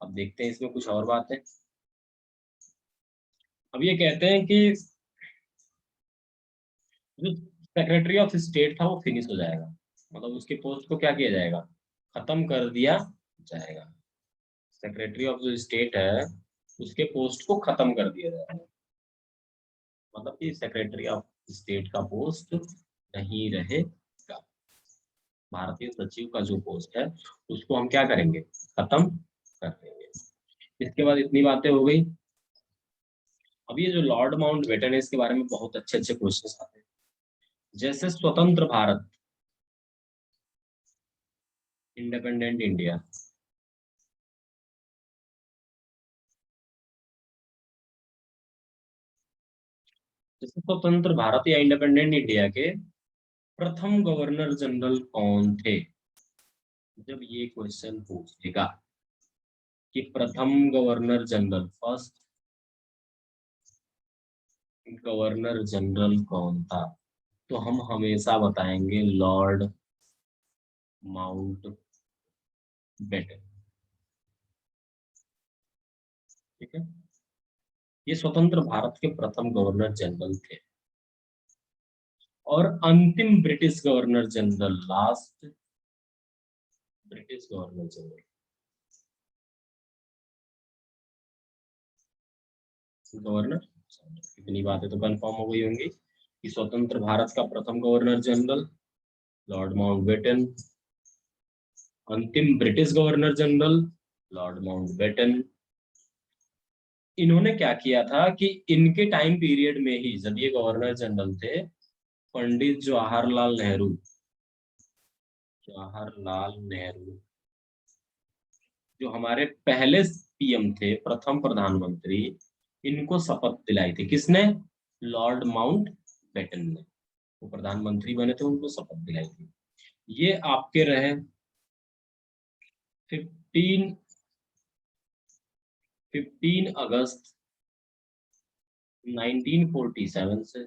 Speaker 1: अब देखते हैं इसमें कुछ और बातें। अब ये कहते हैं कि जो सेक्रेटरी ऑफ स्टेट था वो फिनिश हो जाएगा, मतलब उसके पोस्ट को क्या किया जाएगा, खत्म कर दिया जाएगा। सेक्रेटरी ऑफ जो स्टेट है उसके पोस्ट को खत्म कर दिया जाएगा, मतलब कि सेक्रेटरी ऑफ स्टेट का पोस्ट नहीं रहेगा। भारतीय सचिव का जो पोस्ट है उसको हम क्या करेंगे, खत्म कर देंगे। इसके बाद इतनी बातें हो गई। अब ये जो लॉर्ड माउंटबेटन है, इसके बारे में बहुत अच्छे अच्छे क्वेश्चन आते हैं, जैसे स्वतंत्र भारत, इंडिपेंडेंट इंडिया, जैसे स्वतंत्र भारत या इंडिपेंडेंट इंडिया के प्रथम गवर्नर जनरल कौन थे? जब ये क्वेश्चन पूछेगा कि प्रथम governor general, first governor general कौन था, तो हम हमेशा बताएंगे लॉर्ड माउंटबेटन। ठीक है, ये स्वतंत्र भारत के प्रथम गवर्नर जनरल थे। और अंतिम British governor general, last British governor general, governor, इतनी बातें तो कंफर्म हो गई होंगी कि स्वतंत्र भारत का प्रथम गवर्नर जनरल लॉर्ड माउंटबेटन, अंतिम British governor general Lord Mountbatten. इन्होंने क्या किया था कि इनके टाइम पीरियड में ही, जब ये गवर्नर जनरल थे, पंडित जवाहरलाल नेहरू। जवाहरलाल नेहरू जो हमारे पहले पीएम थे, प्रथम प्रधानमंत्री, इनको शपथ दिलाई थी किसने? लॉर्ड माउंट बेटन ने। वो प्रधानमंत्री बने थे, उनको शपथ दिलाई थी। ये आपके रहे 15 अगस्त 1947 से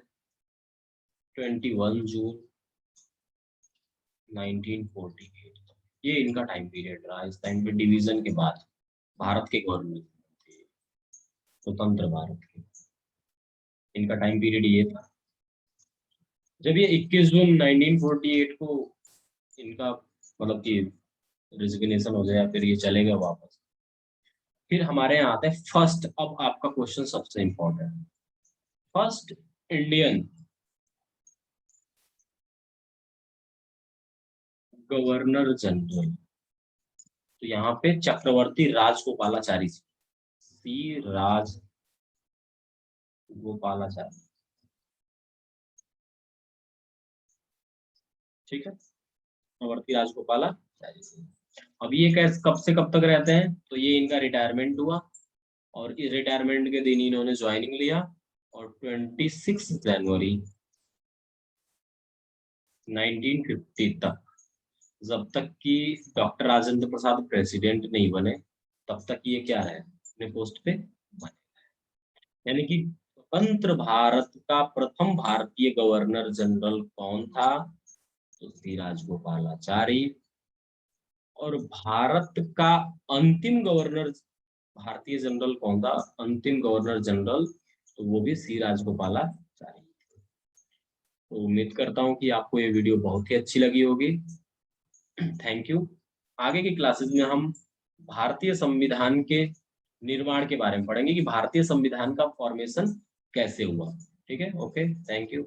Speaker 1: 21 जून 1948 तक। ये इनका टाइम पीरियड रहा। इस टाइम पे डिवीजन के बाद भारत के गवर्नमेंट थे, स्वतंत्र भारत के, इनका टाइम पीरियड ये था। जब ये 21 जून 1948 को इनका मतलब कि रिजिग्नेशन हो गया, फिर ये चले गए वापस। फिर हमारे यहाँ आते हैं फर्स्ट, अब आपका क्वेश्चन सबसे important, first Indian governor general. तो यहाँ पे चक्रवर्ती राजगोपालाचारी सी राज गोपालाचारी, ठीक है, चक्रवर्ती राजगोपालाचारी सिंह। अब ये कैसे कब से कब तक रहते हैं? तो ये इनका रिटायरमेंट हुआ और इस रिटायरमेंट के दिन इन्होंने ज्वाइनिंग लिया, और 26 जनवरी 1950 तक, जब तक कि डॉक्टर राजेंद्र प्रसाद प्रेसिडेंट नहीं बने, तब तक ये क्या रहे? अपने पोस्ट पे बने। यानी कि स्वतंत्र भारत का प्रथम भारतीय गवर्नर जनरल कौन था? तो श्री राजगोपालाचारी। और भारत का अंतिम गवर्नर, भारतीय जनरल कौन था? अंतिम गवर्नर जनरल, तो वो भी सी राजगोपालाचारी। तो उम्मीद करता हूँ कि आपको ये वीडियो बहुत ही अच्छी लगी होगी। Thank you. आगे की क्लासेस में हम भारतीय संविधान के निर्माण के बारे में पढ़ेंगे कि भारतीय संविधान का फॉर्मेशन कैसे हुआ। ठीक है, ओके, थैंक यू।